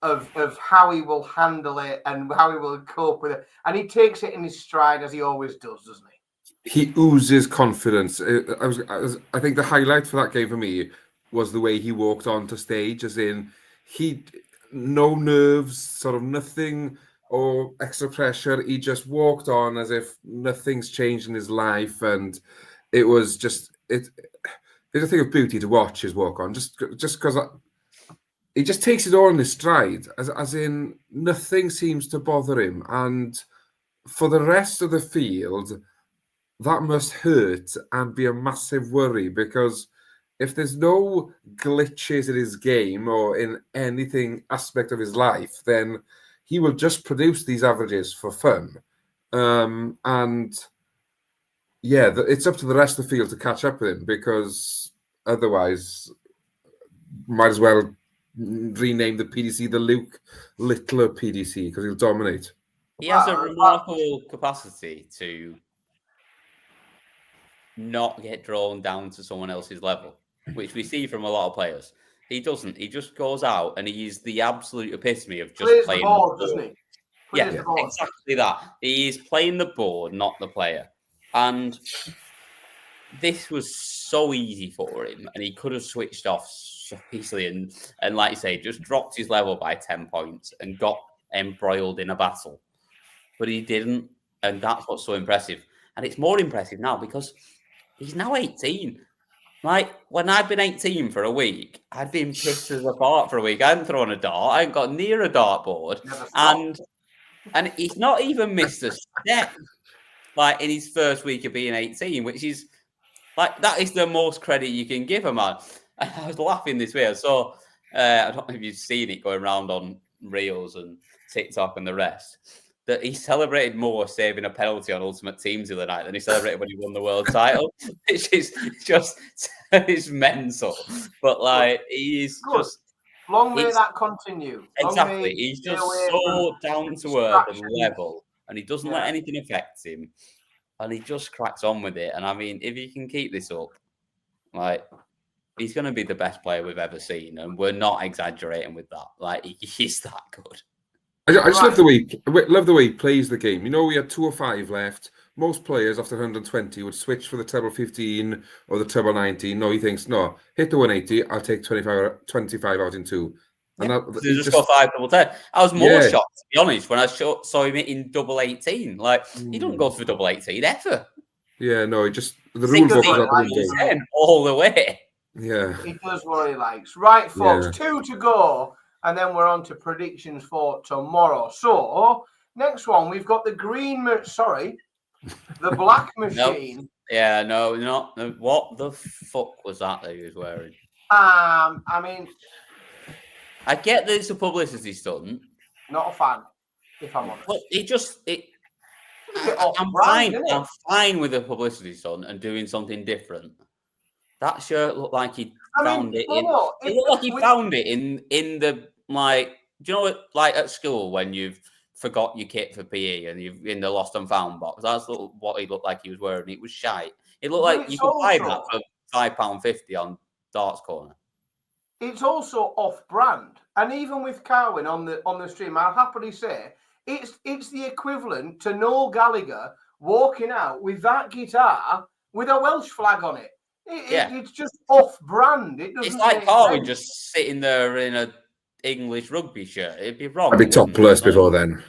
of how he will handle it and how he will cope with it. And he takes it in his stride, as he always does, doesn't he? He oozes confidence. I think the highlight for that game for me was the way he walked onto stage, as in no nerves, sort of nothing or extra pressure. He just walked on as if nothing's changed in his life, and it was just There's a thing of beauty to watch his walk on, just because he just takes it all in his stride, as in nothing seems to bother him. And for the rest of the field, that must hurt and be a massive worry, because if there's no glitches in his game or in anything aspect of his life, then he will just produce these averages for fun. And yeah, it's up to the rest of the field to catch up with him, because otherwise, might as well rename the PDC the Luke Littler PDC, because he'll dominate. He has a remarkable capacity to not get drawn down to someone else's level, which we see from a lot of players. He doesn't. He just goes out and he's the absolute epitome of just plays playing the ball, doesn't he? Yeah, Plays the board. exactly that. He's playing the board, not the player. And this was so easy for him, and he could have switched off so easily and like you say, just dropped his level by 10 points and got embroiled in a battle. But he didn't, and that's what's so impressive. And it's more impressive now because he's now 18. Like, when I've been 18 for a week, I'd been pissed as a fart for a week. I hadn't thrown a dart. I hadn't got near a dartboard. Never stopped. And he's not even missed a step, like, in his first week of being 18, which is, like, that is the most credit you can give a man. And I was laughing this way. So, I don't know if you've seen it going around on Reels and TikTok and the rest, that he celebrated more saving a penalty on Ultimate Teams the other night than he celebrated when he won the world title, which is just it's mental. But like he's Good. just Long may that continue. Long exactly. may He's stay just away so from down to earth and distractions. level, and he doesn't let Yeah. anything affect him, and he just cracks on with it. And I mean, if he can keep this up, like he's going to be the best player we've ever seen, and we're not exaggerating with that. Like he's that good. I just love the way he plays the game. You know, we had 205 left. Most players after 120 would switch for the treble 15 or the treble 19. No, he thinks, no, hit the 180. I'll take 25 out in two. And Yeah, that, he just got 5 double 10. I was more Yeah. shocked, to be honest, when I saw him in double 18. Like he doesn't go for double 18 ever. Yeah, no, he just the Six rule book is deep out the like window. 10 all the way. Yeah. He does what he likes. Right, folks, Yeah. 2 to go, and then we're on to predictions for tomorrow. So, next one, we've got the the black machine. Yeah, no, not what the fuck was that he was wearing? I mean, I get that it's a publicity stunt, not a fan, if I'm honest. but bit I'm off-brand, fine. isn't it? I'm fine with a publicity stunt and doing something different. That shirt looked like he found it in. It looked like he found it in the like. Do you know what? Like at school when you've forgot your kit for PE and you've in the lost and found box. That's what he looked like he was wearing. It was shite. It looked like you could buy that for £5.50 on Darts Corner. It's also off-brand, and even with Carwin on the stream, I'll happily say it's the equivalent to Noel Gallagher walking out with that guitar with a Welsh flag on it. It's just off-brand. It's like Carwin just sitting there in a English rugby shirt. It'd be wrong. I'd be topless before then.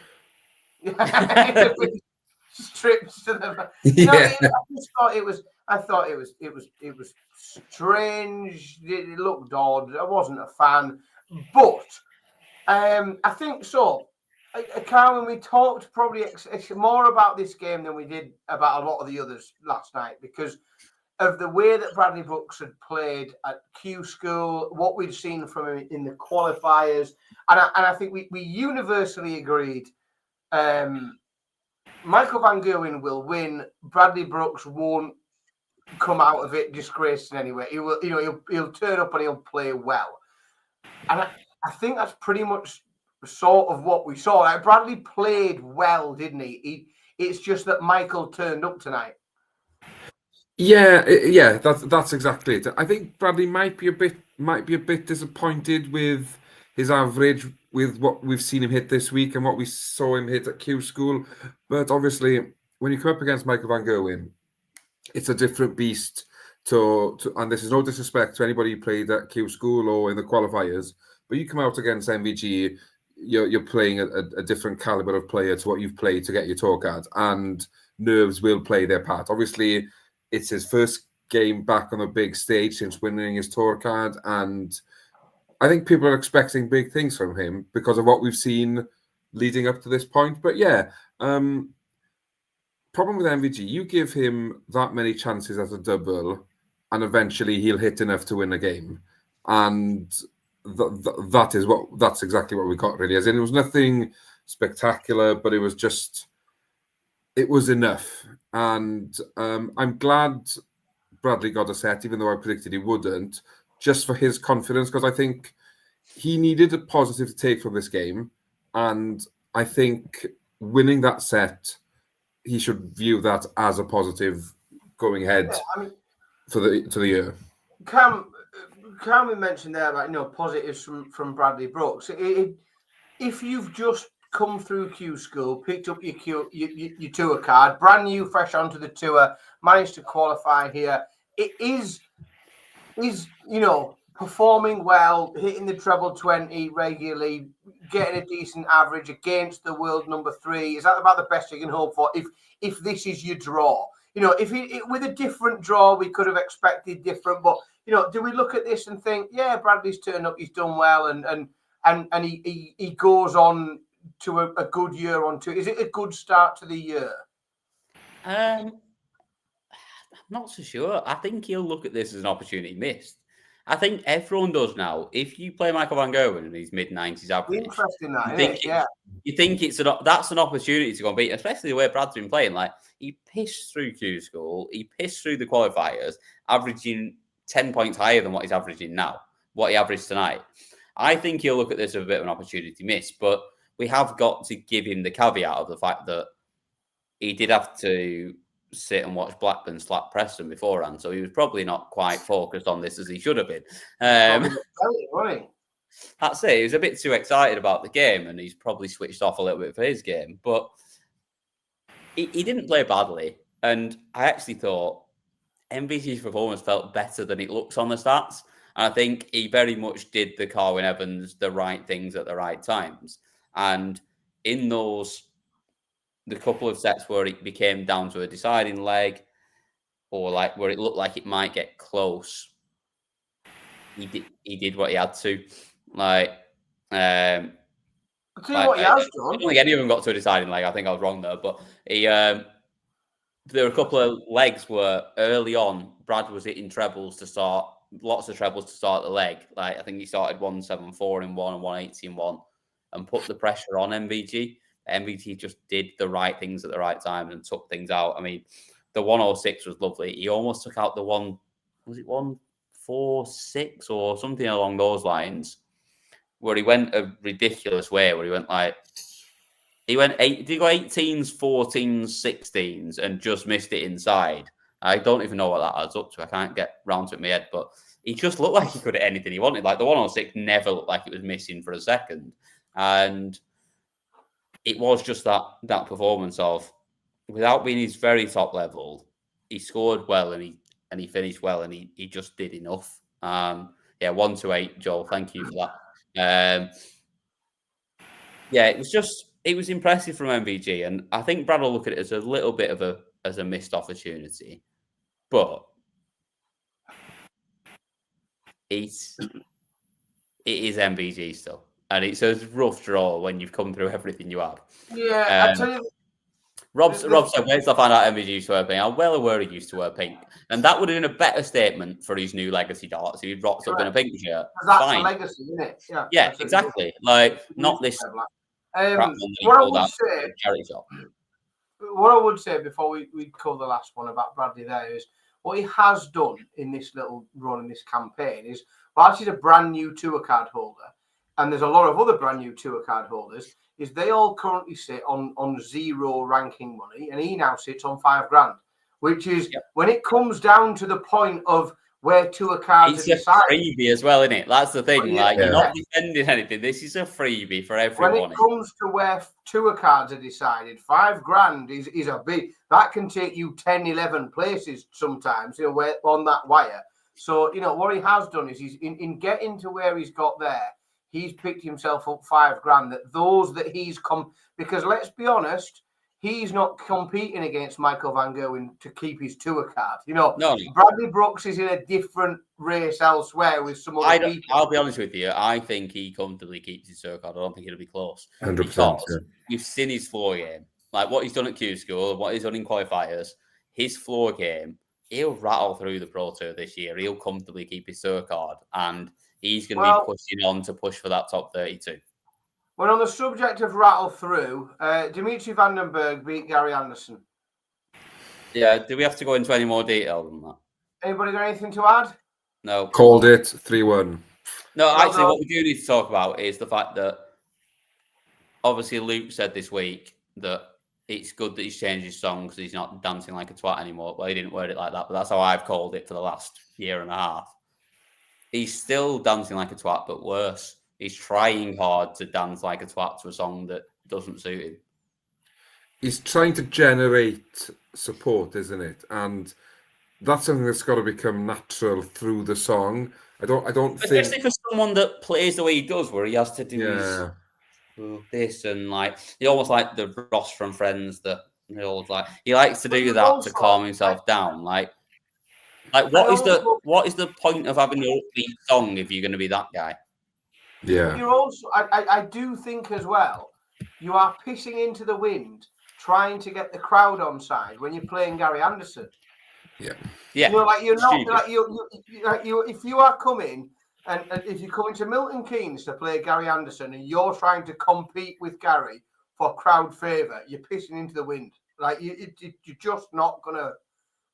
Strips to the. Yeah. I thought it was strange. It looked odd. I wasn't a fan, but I think so. Carmen, we talked probably more about this game than we did about a lot of the others last night because of the way that Bradley Brooks had played at Q School, what we'd seen from him in the qualifiers, and I think we universally agreed. Michael Van Gerwen will win. Bradley Brooks won't come out of it disgraced in any way. He will, he'll turn up and he'll play well. And I think that's pretty much sort of what we saw. Like Bradley played well, didn't he? It's just that Michael turned up tonight. Yeah, that's exactly it. I think Bradley might be a bit disappointed with his average, with what we've seen him hit this week and what we saw him hit at Q School. But obviously, when you come up against Michael Van Gerwen, it's a different beast. And this is no disrespect to anybody who played at Q School or in the qualifiers, but you come out against MVG, you're playing a different caliber of player to what you've played to get your tour card, and nerves will play their part. Obviously, it's his first game back on the big stage since winning his tour card, and I think people are expecting big things from him because of what we've seen leading up to this point. But yeah, problem with MVG, you give him that many chances at a double, and eventually he'll hit enough to win a game, and that's exactly what we got really. As in, it was nothing spectacular, but it was enough. And I'm glad Bradley got a set, even though I predicted he wouldn't, just for his confidence, because I think he needed a positive to take from this game. And I think winning that set, he should view that as a positive going ahead to the year. Carmen mentioned there about positives from Bradley Brooks. If you've just come through Q School, picked up your tour card, brand new, fresh onto the tour, managed to qualify here. It is performing well, hitting the treble 20 regularly, getting a decent average against the world number 3. Is that about the best you can hope for if this is your draw? If with a different draw, we could have expected different. But do we look at this and think, yeah, Bradley's turned up, he's done well, and he goes on to a good year on two? Is it a good start to the year? I'm not so sure. I think he'll look at this as an opportunity missed. I think everyone does now. If you play Michael Van Gerwen and he's mid-90s average, interesting that, you think that's an opportunity to go and beat, especially the way Brad's been playing. Like, he pissed through Q School, he pissed through the qualifiers, averaging 10 points higher than what he's averaging now, what he averaged tonight. I think he'll look at this as a bit of an opportunity miss, but we have got to give him the caveat of the fact that he did have to sit and watch Blackburn slap Preston beforehand, so he was probably not quite focused on this as he should have been. That's it. He was a bit too excited about the game, and he's probably switched off a little bit for his game. But he didn't play badly, and I actually thought MVG's performance felt better than it looks on the stats. And I think he very much did the Carwyn Evans the right things at the right times, and in the couple of sets where it became down to a deciding leg, or like where it looked like it might get close, he did what he had to. Like, I'll tell you what he has done. I don't think any of them got to a deciding leg. I think I was wrong there, but there were a couple of legs where early on Brad was hitting trebles to start, lots of trebles to start the leg. Like, I think he started 174 in one and 180 in one, and put the pressure on MVG. MVG just did the right things at the right time and took things out. I mean, the 106 was lovely. He almost took out the 146 or something along those lines, where he went a ridiculous way, where he went 18s, 14s, 16s, and just missed it inside. I don't even know what that adds up to. I can't get round to it in my head, but he just looked like he could hit anything he wanted. Like, the 106 never looked like it was missing for a second. And it was just that performance of, without being his very top level, he scored well and he finished well, and he just did enough. 1-8, Joel. Thank you for that. It was impressive from MVG, and I think Brad will look at it as a little bit of a missed opportunity, but it is MVG still. And it's a rough draw when you've come through everything you have. Yeah, I tell you. Rob said, wait till I find out MVG used to wear pink. I'm well aware he used to wear pink. And that would have been a better statement for his new legacy darts if he'd rocked up in a pink shirt. That's a legacy, isn't it? Yeah, exactly. Like, not this. What I would say before we call the last one about Bradley there is, what he has done in this little run in this campaign is, whilst he's a brand new tour card holder, and there's a lot of other brand new tour card holders, is they all currently sit on 0 ranking money, and he now sits on $5,000, which is, when it comes down to the point of where tour cards are decided. It's a freebie as well, isn't it? That's the thing. You're not defending anything. This is a freebie for everyone. When it comes to where tour cards are decided, $5,000 is a big. That can take you 10, 11 places sometimes. Where on that wire. So what he has done is he's in getting to where he's got there. He's picked himself up $5,000. That he's because let's be honest, he's not competing against Michael Van Gerwen to keep his tour card. No. Bradley Brooks is in a different race elsewhere with some other people. I'll be honest with you. I think he comfortably keeps his tour card. I don't think it'll be close. 100%. We've seen his floor game, like what he's done at Q School, what he's done in qualifiers. His floor game, he'll rattle through the Pro Tour this year. He'll comfortably keep his tour card, and he's going to be pushing on to push for that top 32. Well, on the subject of rattle through, Dimitri Vandenberg beat Gary Anderson. Yeah, do we have to go into any more detail than that? Anybody got anything to add? No. Called it 3-1. No, actually, what we do need to talk about is the fact that, obviously, Luke said this week that it's good that he's changed his song because he's not dancing like a twat anymore. Well, he didn't word it like that, but that's how I've called it for the last year and a half. He's still dancing like a twat, but worse. He's trying hard to dance like a twat to a song that doesn't suit him. He's trying to generate support, isn't it? And that's something that's got to become natural through the song. I don't Especially think for someone that plays the way he does, where he has to do his this and like he almost like the Ross from Friends that he likes to do that to calm himself down. Like what is the point of having an upbeat song if you're going to be that guy? Yeah. But you're also, I do think as well, you are pissing into the wind, trying to get the crowd on side when you're playing Gary Anderson. Yeah. You know, like you're not like you if you are coming and if you're coming to Milton Keynes to play Gary Anderson and you're trying to compete with Gary for crowd favour, you're pissing into the wind. Like you're just not gonna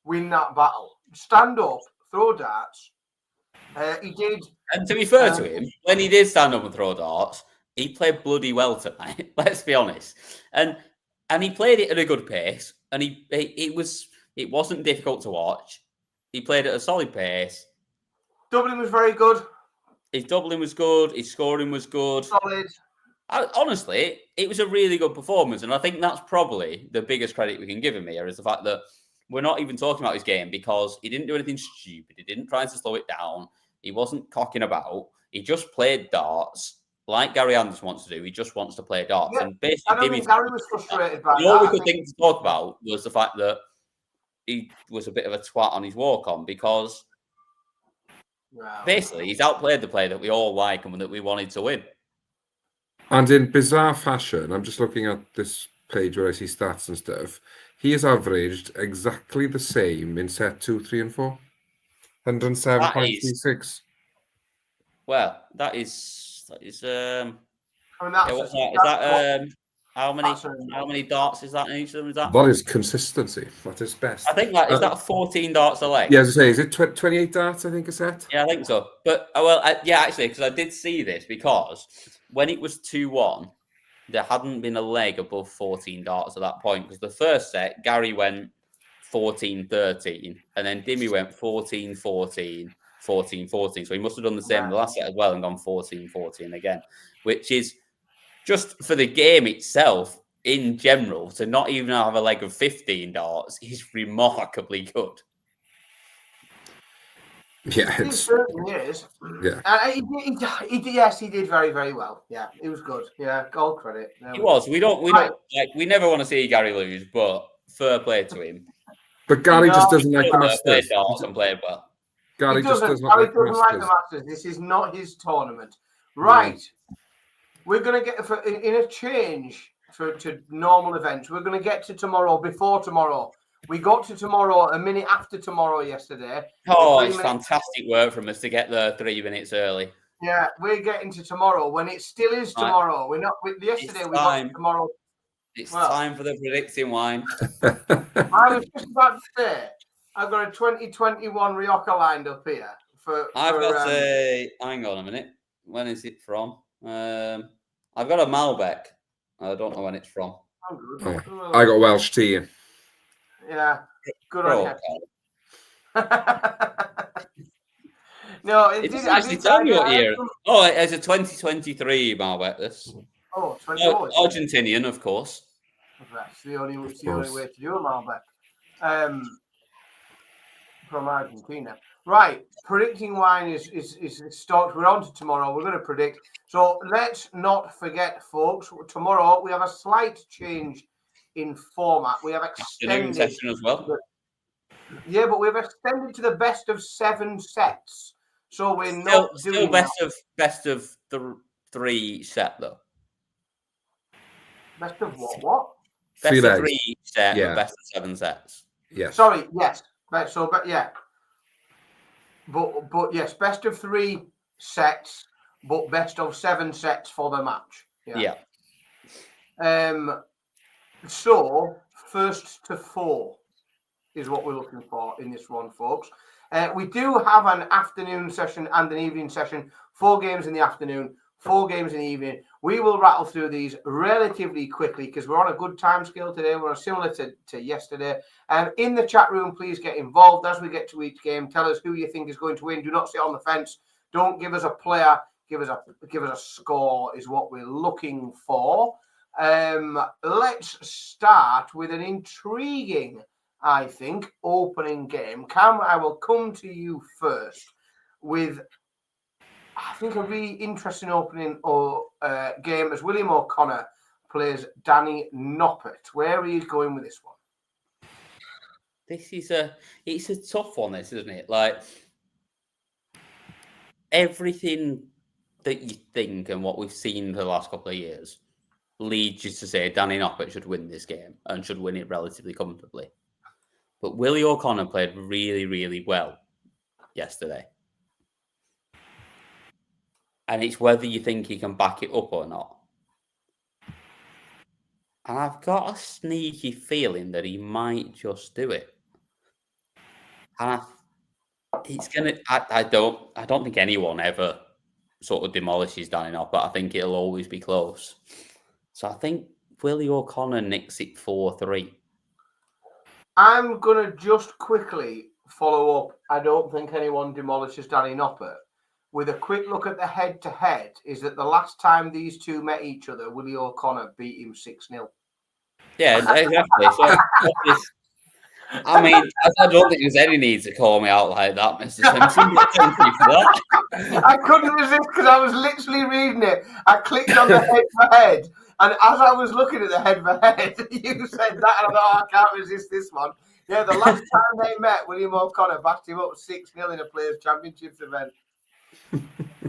win that battle. Stand up, throw darts. He did. And to be fair to him, when he did stand up and throw darts, he played bloody well tonight. Let's be honest. And he played it at a good pace, and it wasn't difficult to watch. He played at a solid pace. Dublin was very good. His doubling was good. His scoring was good. Solid. Honestly, it was a really good performance, and I think that's probably the biggest credit we can give him here is the fact that we're not even talking about his game because he didn't do anything stupid. He didn't try to slow it down. He wasn't cocking about. He just played darts like Gary Anderson wants to do. He just wants to play darts. Yeah, and basically, I don't think Gary was frustrated by that. All we could think to talk about was the fact that he was a bit of a twat on his walk-on because basically he's outplayed the player that we all like and that we wanted to win. And in bizarre fashion, I'm just looking at this page where I see stats and stuff. He has averaged exactly the same in set 2, 3, and 4. 107.36. Well, that is. I mean, how many darts is that in each of them? That is consistency. That is best. I think that is that 14 darts a leg. Yeah, as I say, is it 28 darts? I think a set. Yeah, I think so. But actually, because I did see this because when it was 2-1, there hadn't been a leg above 14 darts at that point. Because the first set, Gary went 14-13, and then Dimmy went 14-14, 14-14. So he must have done the same in the last set as well and gone 14-14 again, which is just for the game itself in general to not even have a leg of 15 darts is remarkably good. Yeah, it certainly is. Yeah, yes, he did very, very well. Yeah, it was good. Yeah, goal credit. He was. We never want to see Gary lose, but fair play to him. But Gary just doesn't like the Masters. Played darts and played well. Gary just doesn't like the Masters. This is not his tournament, right? Yeah. We're going to get in a change to normal events. We're going to get to tomorrow before tomorrow. We got to tomorrow a minute after tomorrow yesterday. Oh, it's fantastic work from us to get there 3 minutes early. Yeah, we're getting to tomorrow when it still is tomorrow. We're not. Yesterday we got to tomorrow. It's time for the predicting wine. I was just about to say, I've got a 2021 Rioja lined up here. Hang on a minute. When is it from? I've got a Malbec. I don't know when it's from. I got Welsh tea. Yeah, good on you. No, it doesn't actually tell me what year. Oh, it's a 2023 Malbec. This. Oh, 24. Argentinian, of course. That's the only way to do a Malbec. From Argentina. Right, predicting wine is starts. We're on to tomorrow. We're going to predict. So let's not forget, folks. Tomorrow we have a slight change in format. We have extended session as well. Yeah, but we've extended to the best of 7 sets. So we're still best of the 3 set though. Best of what? Best of 3 set, yeah. Best of 7 sets. Yes. Sorry, yes. But yeah. But yes, best of 3 sets, but best of 7 sets for the match. Yeah. So first to 4 is what we're looking for in this one, folks. We do have an afternoon session and an evening session. 4 games in the afternoon, 4 games in the evening. We will rattle through these relatively quickly because we're on a good time scale today. We're similar to yesterday. In the chat room, please get involved as we get to each game. Tell us who you think is going to win. Do not sit on the fence. Don't give us a player. Give us a score is what we're looking for. Let's start with an intriguing, I think, opening game. Cam, I will come to you first with, I think, a really interesting opening game as William O'Connor plays Danny Noppert. Where are you going with this one? It's a tough one, this, isn't it? Like, everything that you think and what we've seen for the last couple of years leads you to say Danny Noppert should win this game and should win it relatively comfortably. But Willie O'Connor played really, really well yesterday. And it's whether you think he can back it up or not. And I've got a sneaky feeling that he might just do it. And I don't think anyone ever sort of demolishes Danny Noppert, but I think it'll always be close. So I think Willie O'Connor nicks it 4-3. I'm going to just quickly follow up. I don't think anyone demolishes Danny Noppert. With a quick look at the head-to-head, is that the last time these two met each other, Willie O'Connor beat him 6-0. Yeah, exactly. So, I mean, I don't think there's any need to call me out like that, Mr. Simpson. Thank you for that. I couldn't resist because I was literally reading it. I clicked on the head-for-head, and as I was looking at the head-for-head, you said that, and I thought, I can't resist this one. Yeah, the last time they met, William O'Connor backed him up 6-0 in a Players' Championships event.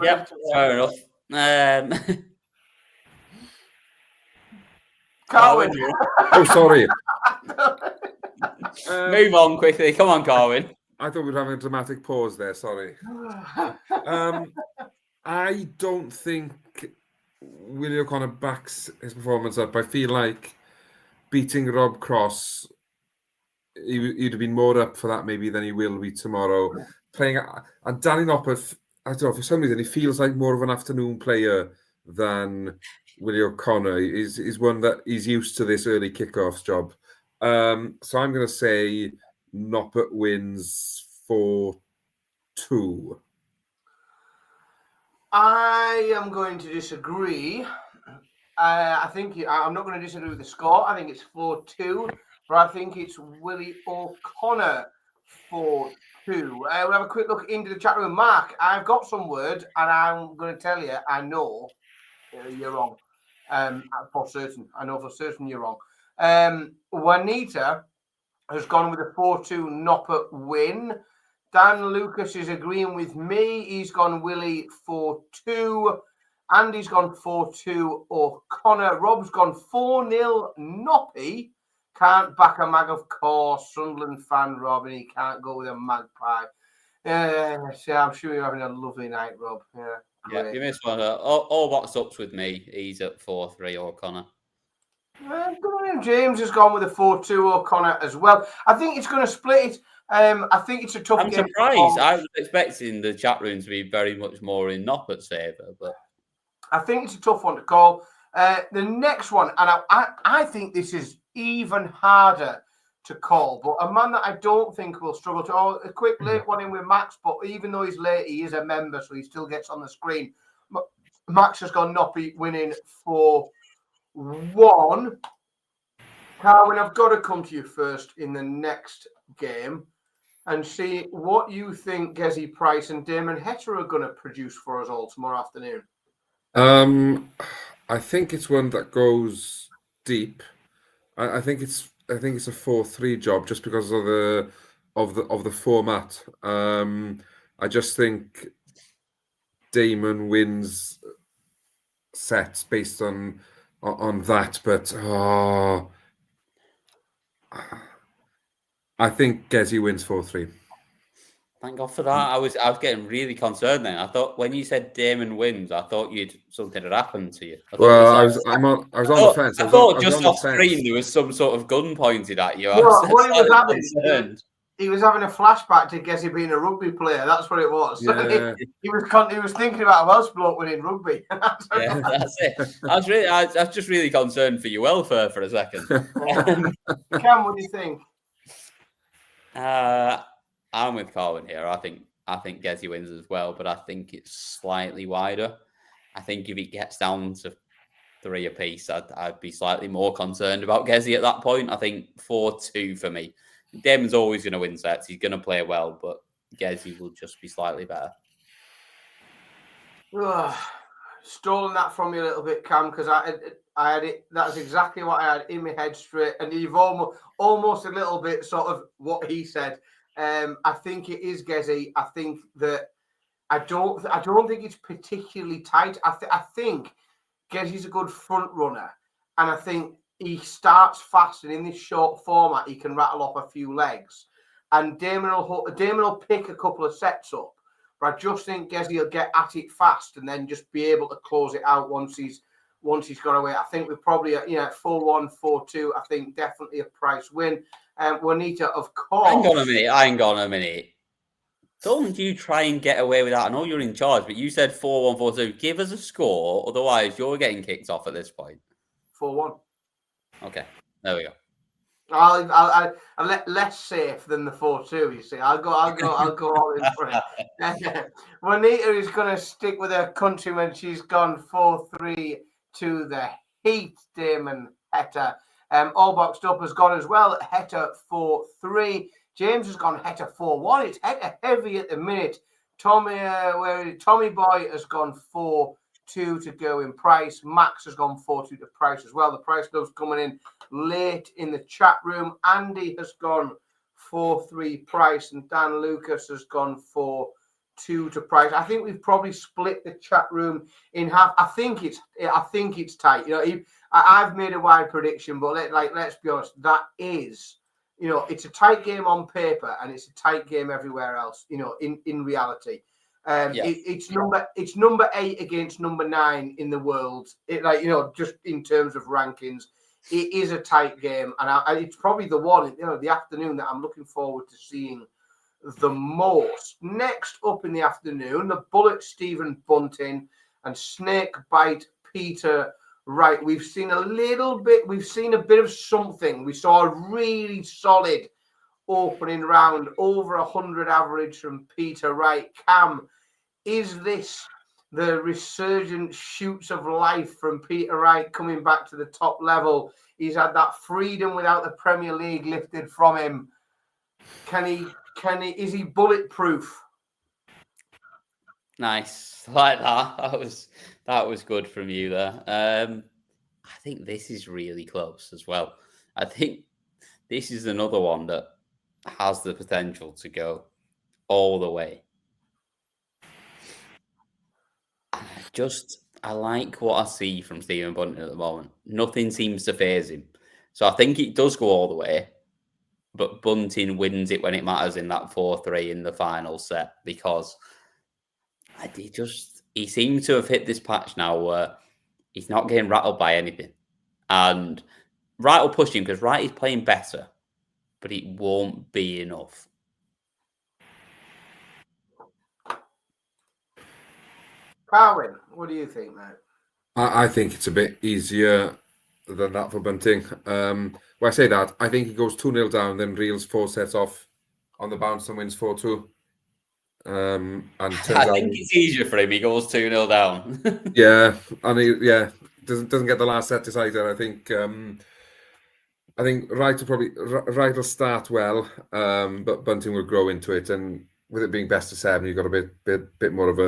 Yep, fair enough. Carwyn. Oh, sorry. Move on quickly. Come on, Carwyn. I thought we'd have a dramatic pause there. Sorry. I don't think Willie O'Connor backs his performance up. I feel like beating Rob Cross, he'd have been more up for that maybe than he will be tomorrow. Playing and Danny Noppert, I don't know, for some reason he feels like more of an afternoon player than Willie O'Connor. He's one that he's used to this early kickoffs job. So I'm going to say Noppert wins 4-2. I am going to disagree. I think I'm not going to disagree with the score. I think it's 4-2, but I think it's Willie O'Connor 4-2. We'll have a quick look into the chat room. Mark, I've got some words, and I'm going to tell you, I know you're wrong. For certain. I know for certain you're wrong. Juanita has gone with a 4-2 Noppert win. Dan Lucas is agreeing with me. He's gone Willie 4-2. Andy's gone 4-2 O'Connor. Rob's gone 4-0 Noppy. Can't back a mag, of course. Sunderland fan, Rob, and he can't go with a magpie. Yeah, I'm sure you're having a lovely night, Rob. Yeah, you missed one. All box ups with me. He's at 4-3 O'Connor. James has gone with a 4-2 O'Connor as well. I think it's going to split it. I think it's a tough game. I'm surprised. I was expecting the chat room to be very much more in Noppert's favour, but I think it's a tough one to call. The next one, and I think this is even harder to call, but a man that I don't think will struggle to. A quick late one in with Max, but even though he's late, he is a member, so he still gets on the screen. Max has gone Noppy winning 4-1. Carwyn, I've got to come to you first in the next game and see what you think Gezi Price and Damon Hetter are going to produce for us all tomorrow afternoon. I think it's one that goes deep. I think it's a 4-3 job just because of the format. I just think Damon wins sets based on that, but I think Gezi wins 4-3. thank God for that. I was getting really concerned then. I thought when you said Damon wins, I thought something had happened to you. I was on the fence. I thought just off screen there was some sort of gun pointed at you. He was having a flashback to Gezi being a rugby player. That's what it was. Yeah. he was thinking about a Welsh bloke winning rugby. Yeah, that's it. I was just really concerned for your welfare for a second. Cam, what do you think? I'm with Carwyn here. I think Gezi wins as well, but I think it's slightly wider. I think if it gets down to 3 apiece, I'd be slightly more concerned about Gezi at that point. I think 4-2 for me. Damon's always going to win sets. He's going to play well, but Gezi will just be slightly better. Stolen that from you a little bit, Cam, because I had it. That's exactly what I had in my head straight, and you've almost a little bit sort of what he said. I think it is Gezi. I think that I don't think it's particularly tight. I think Gezi's a good front runner, and I think he starts fast, and in this short format, he can rattle off a few legs, and Damon will pick a couple of sets up. But I just think Gezi will get at it fast and then just be able to close it out once he's got away. I think we're probably 4-1, 4-2. I think definitely a Price win. Juanita, of course. Hang on a minute. Don't you try and get away with that. I know you're in charge, but you said 4-1, 4-2. Give us a score, otherwise you're getting kicked off at this point. 4-1. Okay, there we go. I'll less safe than the 4-2. You see, I'll go all in for it. Juanita is going to stick with her countryman. She's gone 4-3 to the Heat. Damon Heta, all boxed up, has gone as well. Heta 4-3. James has gone Heta 4-1. It's Heta heavy at the minute. Tommy Boy has gone 4-2 to go in Price. Max has gone 4-2 to Price as well. The Price love's coming in late in the chat room. Andy has gone 4-3 Price, and Dan Lucas has gone 4-2 to Price. I think we've probably split the chat room in half. I think it's tight. I've made a wide prediction, but let's be honest. That is, it's a tight game on paper, and it's a tight game everywhere else. In reality. It's number 8 against number 9 in the world. Just in terms of rankings, it is a tight game, and it's probably the one the afternoon that I'm looking forward to seeing the most. Next up in the afternoon, the Bullet Stephen Bunting and Snake Bite Peter Wright. We've seen a bit of something. We saw a really solid opening round, over 100 average from Peter Wright. Cam, is this the resurgent shoots of life from Peter Wright coming back to the top level? He's had that freedom without the Premier League lifted from him. Is he bulletproof? Nice. Like that. That was good from you there. I think this is really close as well. I think this is another one that has the potential to go all the way. I like what I see from Stephen Bunting at the moment. Nothing seems to faze him. So I think it does go all the way, but Bunting wins it when it matters in that 4-3 in the final set, because he seems to have hit this patch now where he's not getting rattled by anything. And Wright will push him because Wright is playing better, but it won't be enough. Carwin, what do you think, mate? I think it's a bit easier than that for Bunting. When I say that, I think he goes 2-0 down, then reels 4 sets off on the bounce and wins 4-2. And I think it's easier for him. He goes 2-0 down. Yeah, and he doesn't get the last set decided. I think Wright will start well, but Bunting will grow into it, and with it being best of 7, you've got a bit more of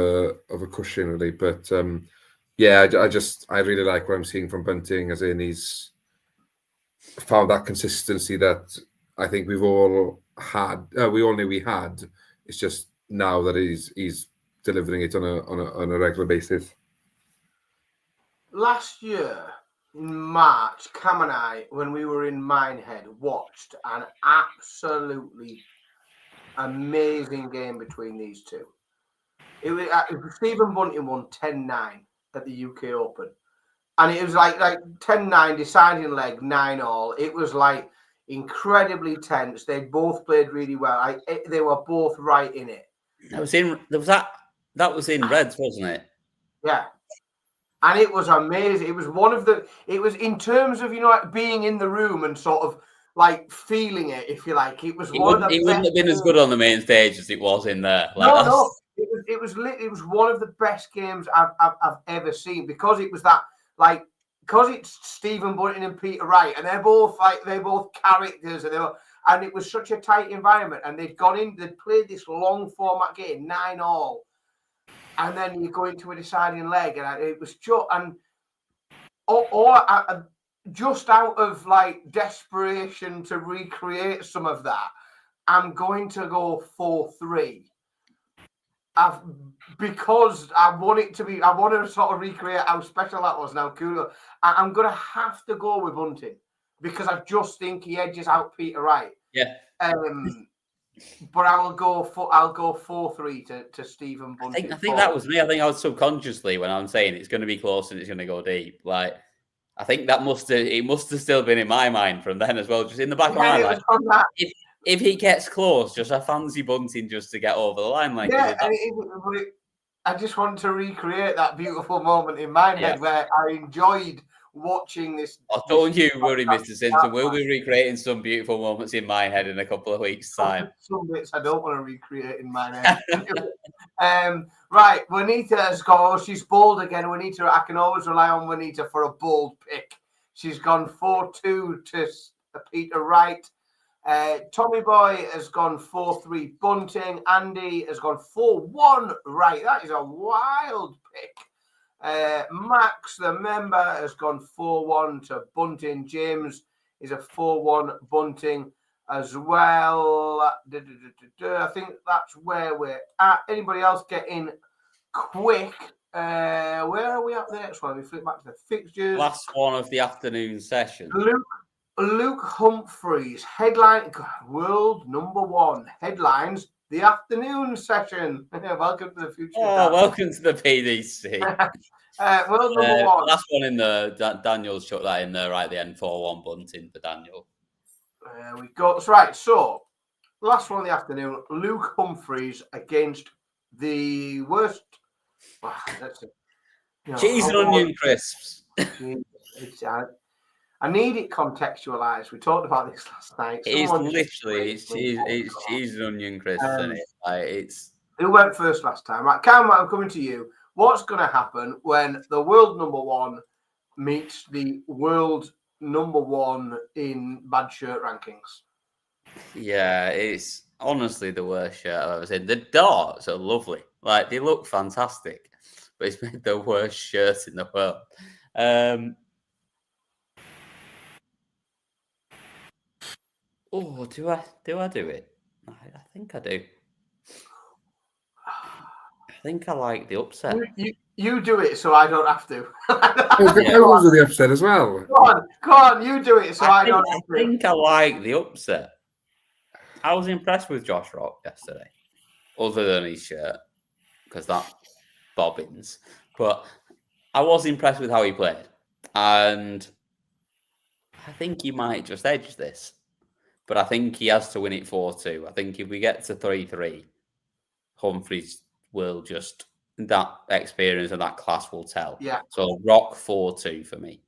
a cushion, really. But I really like what I'm seeing from Bunting, as in he's found that consistency that I think we've all had. We all knew we had. It's just now that he's delivering it on a regular basis. Last year in March, Cam and I, when we were in Minehead, watched an absolutely amazing game between these two. It was Stephen Bunting won 10-9 at the UK Open, and it was like 10-9 deciding leg, 9-all. It was like incredibly tense. They both played really well. They were both right in it. That was in Reds, wasn't it? Yeah. And it was amazing. It was in terms of, being in the room and sort of like feeling it, if you like. It was It wouldn't have been as good on the main stage as it was in there. No. It was one of the best games I've ever seen, because it was that because it's Stephen Bunting and Peter Wright, and they're both characters, and it was such a tight environment, and they'd played this long format game, 9-9, and then you go into a deciding leg, and it was just just out of like desperation to recreate some of that, I'm going to go 4-3. Because I want to sort of recreate how special that was and how cool. I'm going to have to go with Bunting because I just think he edges out Peter Wright. Yeah. But I'll go 4-3 to Stephen Bunting. I think that was me. I think I was subconsciously, when I'm saying it's going to be close and it's going to go deep, like I think that must have still been in my mind from then as well, just in the back of my mind. Like, if he gets close, just I fancy Bunting just to get over the line. Like, yeah, I just want to recreate that beautiful moment in my head where I enjoyed watching this. Oh, don't you worry, Mr. Simpson. We'll be recreating some beautiful moments in my head in a couple of weeks' time. Some bits I don't want to recreate in my head. Right, Juanita has gone. She's bold again. Juanita, I can always rely on Juanita for a bold pick. She's gone 4-2 to Peter Wright. Tommy Boy has gone 4-3 Bunting. Andy has gone 4-1 Wright. That is a wild pick. Max, the member, has gone 4-1 to Bunting. James is a 4-1 Bunting as well. I think that's where we're at. Anybody else get in quick? Where are we at the next one? We flip back to the fixtures. Last one of the afternoon session. Luke Humphreys, headline, world number 1, headlines, the afternoon session. Welcome to the future. Oh, welcome to the PDC. World number 1. Last one in the, Daniel's shut that in there right at the end, 4-1 Bunting for Daniel. There we go. That's right. So, last one of the afternoon, Luke Humphreys against the worst. Cheese and onion crisps. I need it contextualized. We talked about this last night. It's literally it's cheese and onion crisps, isn't it? Like, it's who went first last time? Right, Cam, I'm coming to you. What's going to happen when the world number 1 meets the world number 1 in bad shirt rankings? Yeah, it's honestly the worst shirt I've ever seen. The darts are lovely, like they look fantastic, but it's made the worst shirt in the world. Oh, do I do it? I think I do. I think I like the upset. You do it so I don't have to. I was with the upset as well. Go on, you do it so I don't have to. I think I like the upset. I was impressed with Josh Rock yesterday, other than his shirt, because that bobbins. But I was impressed with how he played. And I think he might just edge this. But I think he has to win it 4-2. I think if we get to 3-3, Humphreys will just, that experience and that class will tell. Yeah. So Rock 4-2 for me.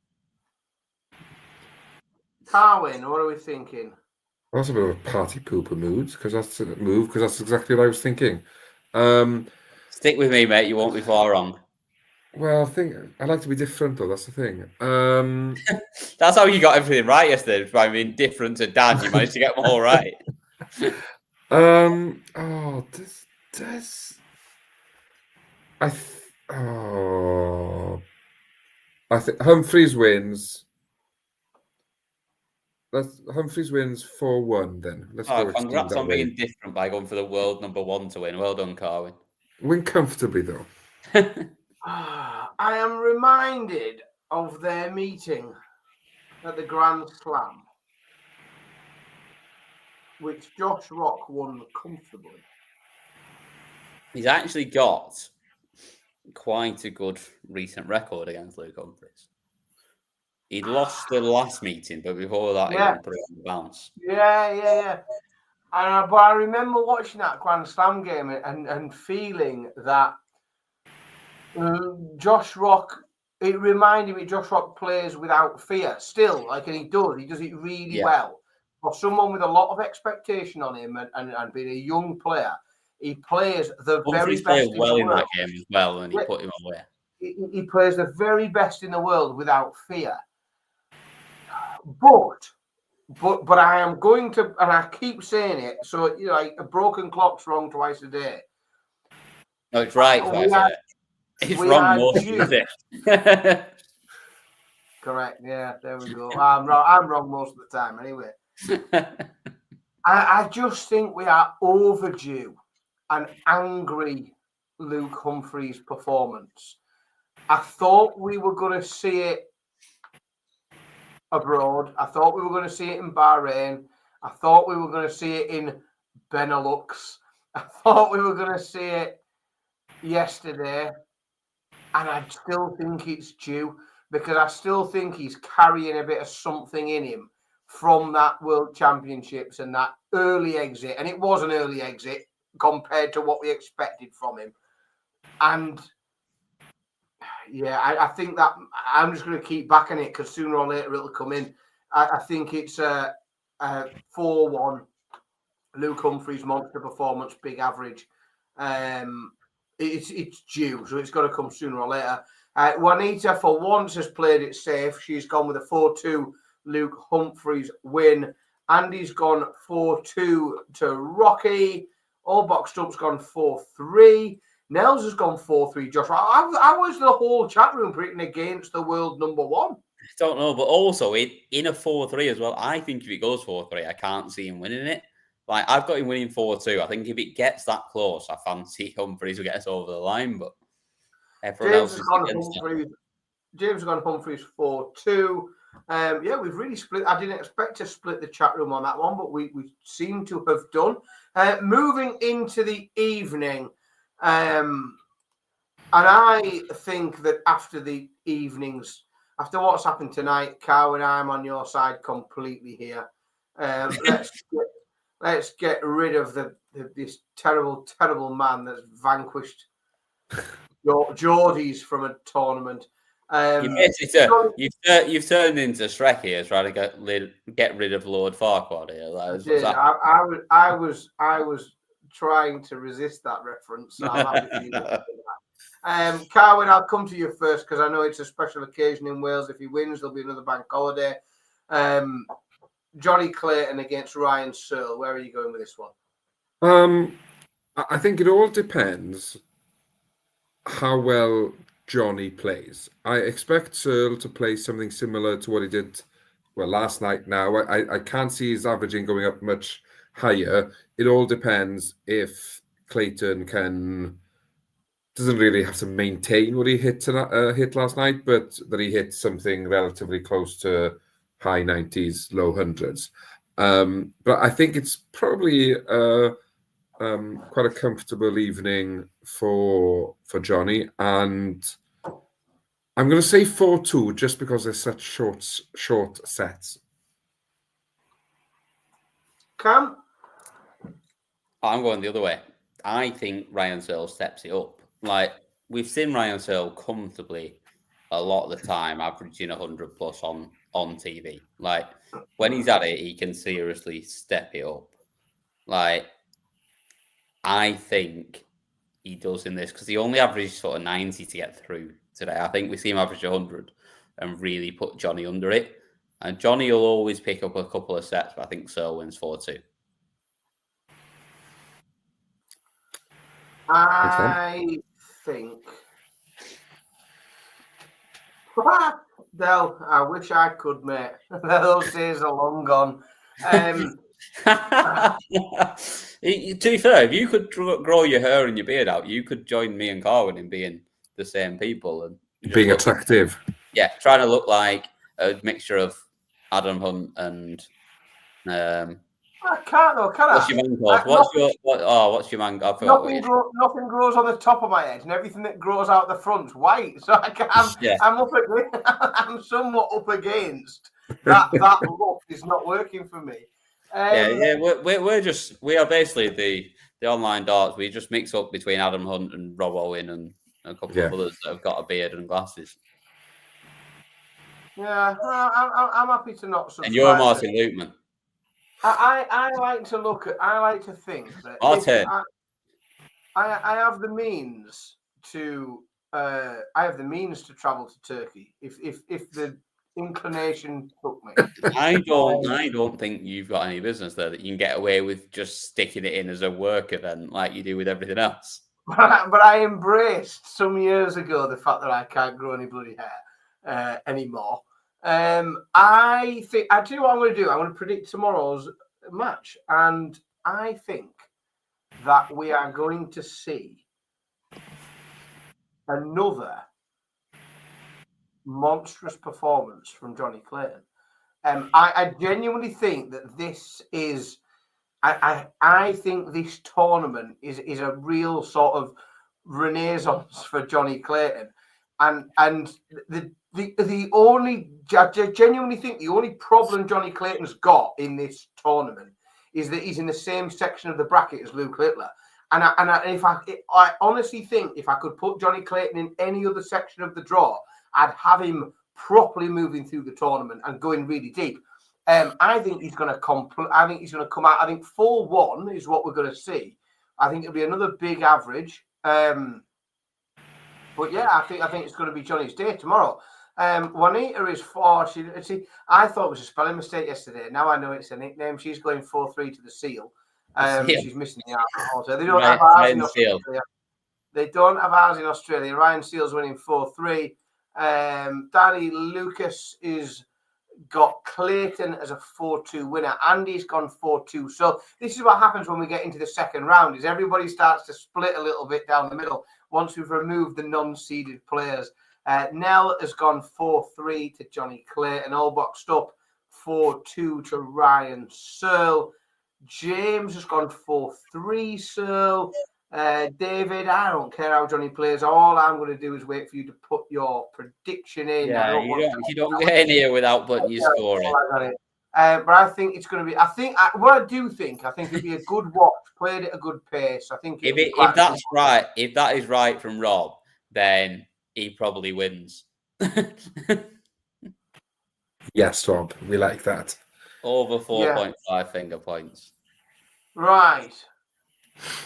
Carwin, what are we thinking? That's a bit of a party pooper mood because that's exactly what I was thinking. Stick with me, mate. You won't be far wrong. Well, I think I like to be different, though. That's the thing. That's how you got everything right yesterday. By being different to Dan, you managed to get them all right. I think Humphreys wins. Humphreys wins 4-1. Then let's go. Congrats on being different by going for the world number 1 to win. Well done, Carwin. Win comfortably, though. I am reminded of their meeting at the Grand Slam, which Josh Rock won comfortably. He's actually got quite a good recent record against Luke Humphreys. He'd lost the last meeting, but before that, he put it on the bounce. Yeah. But I remember watching that Grand Slam game and feeling that Josh Rock, it reminded me Josh Rock plays without fear still, and he does it really well. For someone with a lot of expectation on him and being a young player, he plays the very best. Played well in that game as well, and he put him away. he plays the very best in the world without fear. But I am going to, and I keep saying it, so like a broken clock's wrong twice a day. No, it's right twice a day. It's wrong most of the day. Correct. Yeah, there we go. I'm wrong most of the time anyway. I just think we are overdue an angry Luke Humphries performance. I thought we were going to see it abroad. I thought we were going to see it in Bahrain. I thought we were going to see it in Benelux. I thought we were going to see it yesterday. And I still think it's due because I still think he's carrying a bit of something in him from that World Championships and that early exit. And it was an early exit compared to what we expected from him. And yeah, I think that I'm just going to keep backing it because sooner or later it'll come in. I think it's a 4-1 Luke Humphries monster performance, big average. It's due, so it's got to come sooner or later. Juanita, for once, has played it safe. She's gone with a 4-2 Luke Humphries win. Andy's gone 4-2 to Rocky. All Boxed Up's gone 4-3. Nels has gone 4-3. Josh, how was the whole chat room predicting against the world number one? I don't know, but also in a 4-3 as well. I think if it goes 4-3, I can't see him winning it. Like, I've got him winning 4-2. I think if it gets that close, I fancy Humphries will get us over the line, but everyone else is against that. James has gone Humphries 4-2. Yeah, we've really split. I didn't expect to split the chat room on that one, but we seem to have done. Moving into the evening, and I think that after the evenings, after what's happened tonight, Carwin, I'm on your side completely here. Let's get rid of this terrible, terrible man that's vanquished Geordies from a tournament. You've turned into Shrek here, trying to get rid of Lord Farquaad here. I was trying to resist that reference. So I'm happy for you to do that. Carwin, I'll come to you first because I know it's a special occasion in Wales. If he wins, there'll be another bank holiday. Johnny Clayton against Ryan Searle. Where are you going with this one? I think it all depends how well Johnny plays. I expect Searle to play something similar to what he did last night now. I can't see his averaging going up much higher. It all depends if Clayton doesn't really have to maintain what he hit last night, but that he hit something relatively close to high 90s, low 100s. But I think it's probably quite a comfortable evening for Johnny, and I'm going to say 4-2 just because they're such short sets. Cam? I'm going the other way. I think Ryan Searle steps it up. Like, we've seen Ryan Searle comfortably a lot of the time, averaging 100 plus on TV. Like, when he's at it, he can seriously step it up. Like, I think he does in this because he only averaged sort of 90 to get through today. I think we see him average 100 and really put Johnny under it. And Johnny will always pick up a couple of sets, but I think Searle wins 4-2. I think. Del, I wish I could, mate. Those days are long gone. To be fair, if you could grow your hair and your beard out, you could join me and Carwin in being the same people and being attractive. Yeah, trying to look like a mixture of Adam Hunt and. I can't though, can I? What's your man called? What's your man? Nothing grows on the top of my head, and everything that grows out the front's white. So I'm up against. I'm somewhat up against that. That look is not working for me. We are basically the online darts. We just mix up between Adam Hunt and Rob Owen and a couple of others that have got a beard and glasses. Yeah, I'm happy to not subscribe. And you're Martin Lukeman. I like to look at. I like to think that I have the means to I have the means to travel to Turkey if the inclination took me. I don't think you've got any business there that you can get away with just sticking it in as a work event like you do with everything else. But I embraced some years ago the fact that I can't grow any bloody hair anymore. I think I tell you what I'm going to do. I'm going to predict tomorrow's match, and I think that we are going to see another monstrous performance from Johnny Clayton. I genuinely think that this is. I think this tournament is a real sort of renaissance for Johnny Clayton, and the only I genuinely think the only problem Johnny Clayton's got in this tournament is that he's in the same section of the bracket as Luke Littler. And I honestly think if I could put Johnny Clayton in any other section of the draw, I'd have him properly moving through the tournament and going really deep. I think he's going to I think he's going to come out. I think 4-1 is what we're going to see. I think it'll be another big average. But yeah, I think it's going to be Johnny's day tomorrow. Juanita is 4. I thought it was a spelling mistake yesterday. Now I know it's a nickname. She's going 4-3 to the seal. She's missing the R also. They don't have ours in Australia. They don't have ours in Australia. Ryan Seale's winning 4-3. Danny Lucas is got Clayton as a 4-2 winner. Andy's gone 4-2. So this is what happens when we get into the second round: is everybody starts to split a little bit down the middle once we've removed the non-seeded players. Nell has gone 4-3 to Johnny Clayton, all boxed up 4-2 to Ryan Searle. James has gone 4-3, Searle. David, I don't care how Johnny plays. All I'm going to do is wait for you to put your prediction in. Yeah, you don't get in here without putting your score in. But I think it's going to be. I think it'd be a good watch. Played at a good pace. I think if that's right, if that is right from Rob, then he probably wins. Yes, Rob, we like that. Over 4.5 finger points. Right.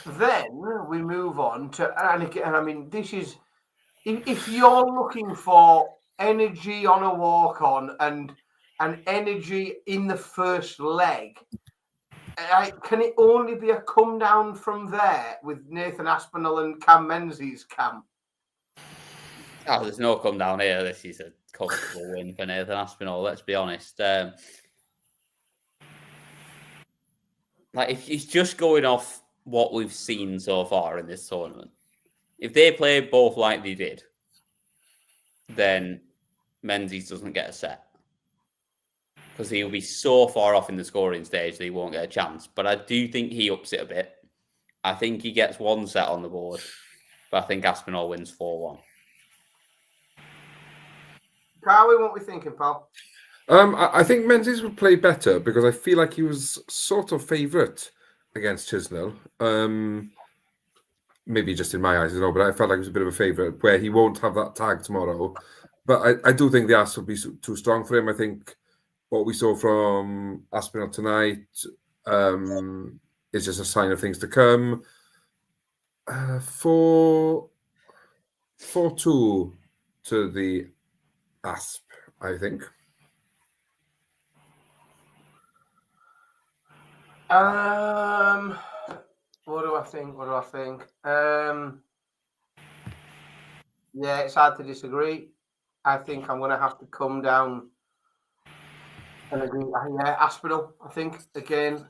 Then we move on to, and again, I mean, this is, if you're looking for energy on a walk-on and energy in the first leg, can it only be a come down from there with Nathan Aspinall and Cam Menzies camp? Oh, there's no come down here. This is a comfortable win for Nathan Aspinall, let's be honest. If he's just going off what we've seen so far in this tournament, if they play both like they did, then Menzies doesn't get a set because he'll be so far off in the scoring stage that he won't get a chance. But I do think he ups it a bit. I think he gets one set on the board, but I think Aspinall wins 4-1. Carly, what are we thinking, pal? I think Menzies would play better because I feel like he was sort of favourite against Chisnell. Maybe just in my eyes, but I felt like he was a bit of a favourite where he won't have that tag tomorrow. But I do think the Asp will be too strong for him. I think what we saw from Aspinall tonight is just a sign of things to come. 4-2 to the Asp, I think. What do I think? Yeah, it's hard to disagree. I think I'm going to have to come down and agree. Yeah, Aspinall, I think, again.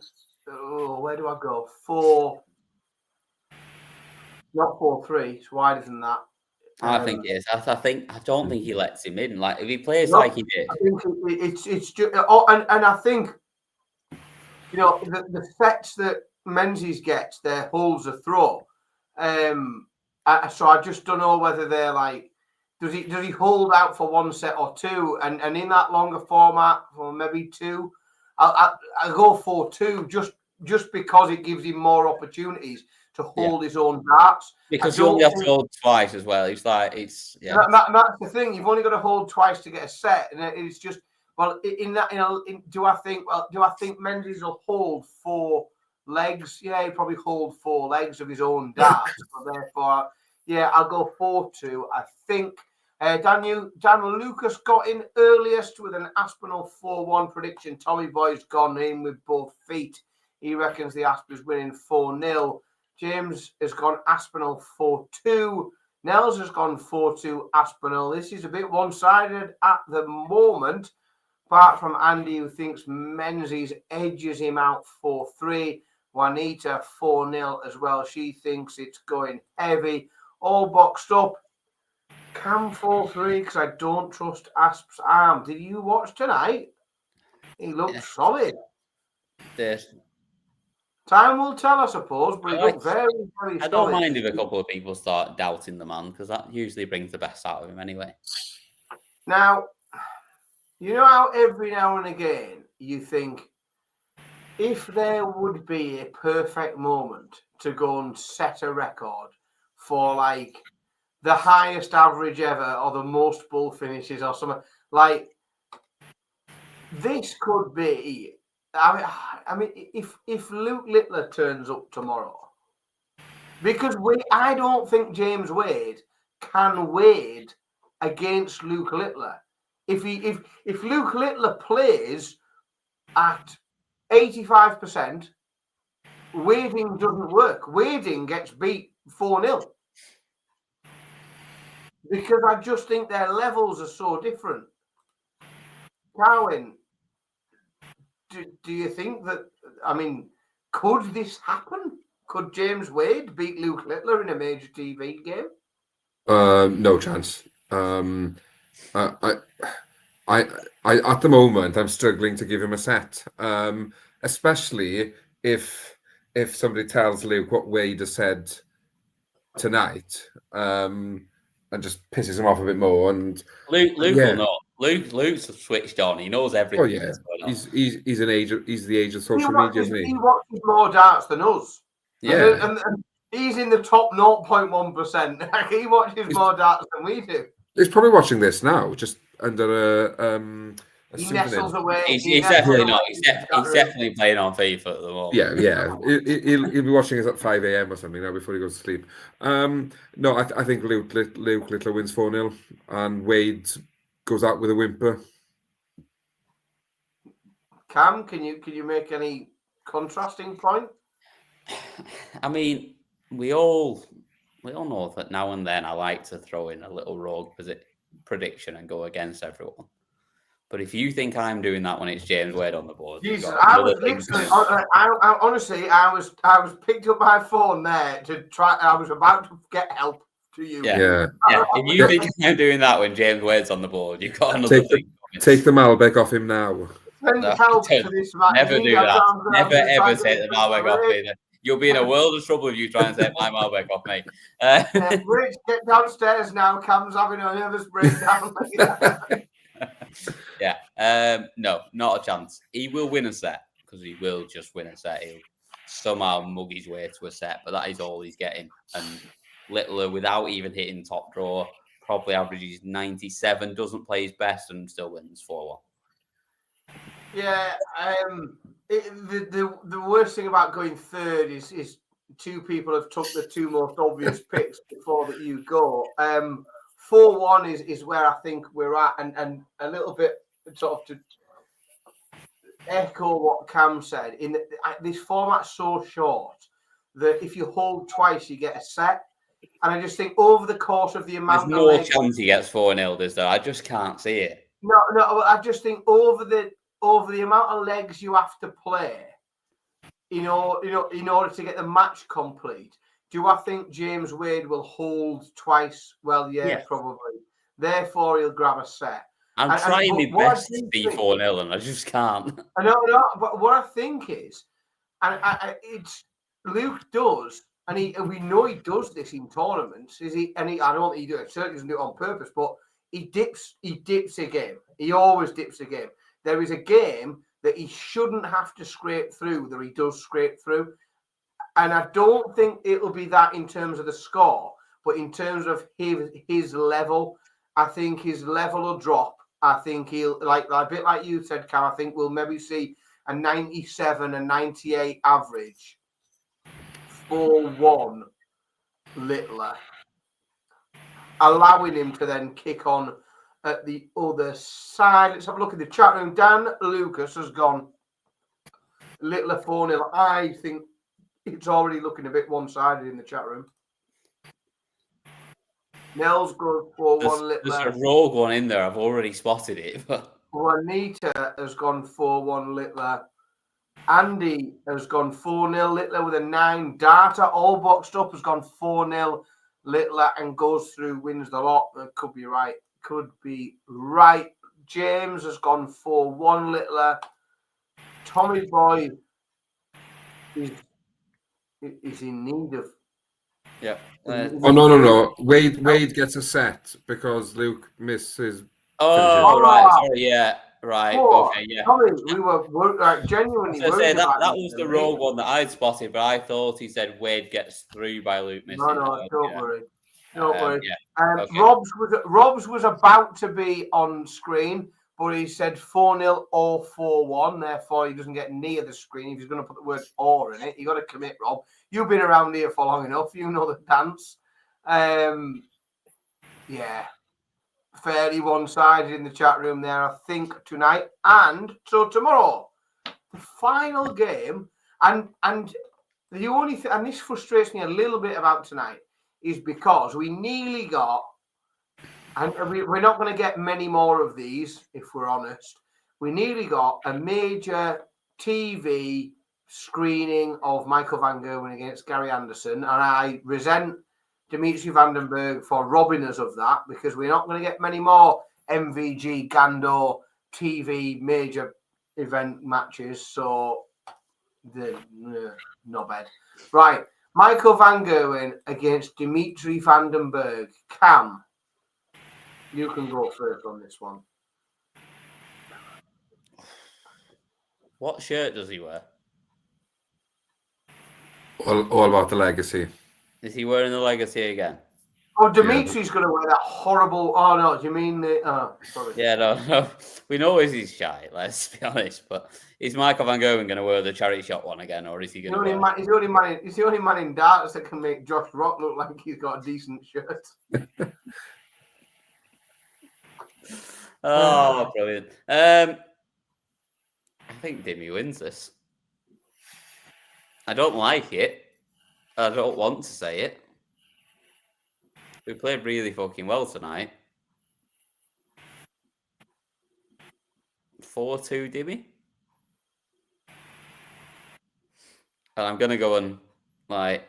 Where do I go? 4, not 4-3. It's wider than that. I think it is. I don't think he lets him in. Like if he plays like he did, I think it's just. And I think, the sets that Menzies gets, their holds a throw. So I just don't know whether they're like, does he hold out for one set or two, and in that longer format for maybe two, I'll go 4-2 just because it gives him more opportunities to hold his own darts. Because you only have to hold twice as well. It's like that's the thing. You've only got to hold twice to get a set, and it's just. Well, do I think Menzies will hold 4 legs? Yeah, he'll probably hold 4 legs of his own darts. So therefore, Yeah, I'll go 4-2. I think Daniel Lucas got in earliest with an Aspinall 4-1 prediction. Tommy Boy's gone in with both feet. He reckons the Asp is winning 4-0. James has gone Aspinall 4-2. Nels has gone 4-2 Aspinall. This is a bit one-sided at the moment, apart from Andy, who thinks Menzies edges him out 4-3. Juanita 4-0 as well. She thinks it's going heavy. All boxed up. Cam 4-3 because I don't trust Asp's arm. Did you watch tonight? He looked solid. Time will tell, I suppose, but he looked very, very solid. I don't mind if a couple of people start doubting the man because that usually brings the best out of him anyway. Now, you know how every now and again you think, if there would be a perfect moment to go and set a record for like the highest average ever or the most bull finishes or something, like this could be. I mean, if Luke Littler turns up tomorrow, because I don't think James Wade can wade against Luke Littler. If Luke Littler plays at 85%, wading doesn't work. Wading gets beat 4-0. Because I just think their levels are so different. Carwin, do you think that, I mean, could this happen? Could James Wade beat Luke Littler in a major TV game? No chance. I at the moment I'm struggling to give him a set, especially if somebody tells Luke what Wade has said tonight, and just pisses him off a bit more. And Luke will know. Luke's switched on. He knows everything. Oh yeah, he's the age of social media, isn't he? He watches more darts than us. Yeah, and he's in the top 0.1%. He watches more darts than we do. He's probably watching this now, just under a he nestles away. He's definitely not. He's definitely playing on FIFA at the moment. Yeah. He'll be watching us at 5 a.m. or something now before he goes to sleep. No, I think Luke Littler wins 4-0 and Wade goes out with a whimper. Cam, can you make any contrasting point? I mean, we all know that now and then I like to throw in a little rogue prediction and go against everyone. But if you think I'm doing that when it's James Wade on the board, Jesus, I was literally, honestly, I was picked up my phone there to try. I was about to get help to you. Yeah. If you think I'm doing that when James Wade's on the board, you've got another thing. Take the Malbec off him now. Send help to this man. Never do that. Never ever take the Malbec off me. You'll be in a world of trouble if you try and take my Malbec off me. Rich, get downstairs now. Cam's having a nervous breakdown. No, not a chance. He will win a set because he will just win a set. He'll somehow mug his way to a set, but that is all he's getting. And Littler, without even hitting top draw, probably averages 97, doesn't play his best, and still wins 4-1. Yeah, the worst thing about going third is two people have took the two most obvious picks before that you go. 4-1 is where I think we're at, and a little bit sort of to echo what Cam said. This format's so short that if you hold twice, you get a set. And I just think over the course of the amount, there's no chance he gets 4-0, is there? I just can't see it. No, I just think over the amount of legs you have to play, in order to get the match complete. Do I think James Wade will hold twice? Well, yeah, probably. Therefore, he'll grab a set. I'm trying my best to be 4-0, and I just can't. No, but what I think is, and it's Luke does, and we know he does this in tournaments. I don't think he does it. Certainly doesn't do it on purpose, but he dips a game. He always dips a game. There is a game that he shouldn't have to scrape through that he does scrape through. And I don't think it'll be that in terms of the score, but in terms of his level, I think his level will drop. I think he'll, like a bit like you said, Cam, I think we'll maybe see a 97, a 98 average, 4-1 Littler. allowing him to then kick on at the other side. Let's have a look at the chat room. Dan Lucas has gone Littler 4-0. I think it's already looking a bit one-sided in the chat room. Nels goes 4-1 There's a Littler. rogue one in there. I've already spotted it. But Juanita has gone 4-1 Littler. Andy has gone 4-0 Littler with a 9. Data, all boxed up, has gone 4-0 Littler and goes through, wins the lot. Could be right. Could be right. James has gone 4-1 Littler. Tommy Boy is in need of. yeah. Oh no! Wade gets a set because Luke misses. Oh, right. Sorry. Yeah. Right. Okay. Yeah. Tommy, we were genuinely. So say that was the rogue one that I'd spotted, but I thought he said Wade gets through by Luke missing. No, don't worry. Don't worry. Yeah. Okay. Rob's was about to be on screen, but he said 4-0 or 4-1. Therefore, he doesn't get near the screen. If he's going to put the word "or" in it, you got to commit, Rob. You've been around here for long enough. You know the dance. Yeah, fairly one-sided in the chat room there, I think, tonight. And so tomorrow, the final game, and the only thing, and this frustrates me a little bit about tonight, is because we nearly got, and we're not going to get many more of these, if we're honest, we nearly got a major TV screening of Michael Van Gerwen against Gary Anderson, and I resent Dimitri Vandenberg for robbing us of that, because we're not going to get many more MVG Gando TV major event matches, so not bad. Right, Michael Van Gerwen against Dimitri Vandenberg. Cam, you can go first on this one. What shirt does he wear? All about the legacy. Is he wearing the legacy again? Oh, Dimitri's going to wear that horrible. Oh no, do you mean the? Oh, sorry. Yeah, no. We know he's shy. Let's be honest. But is Michael Van Gerwen going to wear the charity shot one again, or is he going to? He's the only man in darts that can make Josh Rock look like he's got a decent shirt. Oh, brilliant! I think Dimmy wins this. I don't like it. I don't want to say it. We played really fucking well tonight. 4-2 Dimmy. And I'm going to go and, I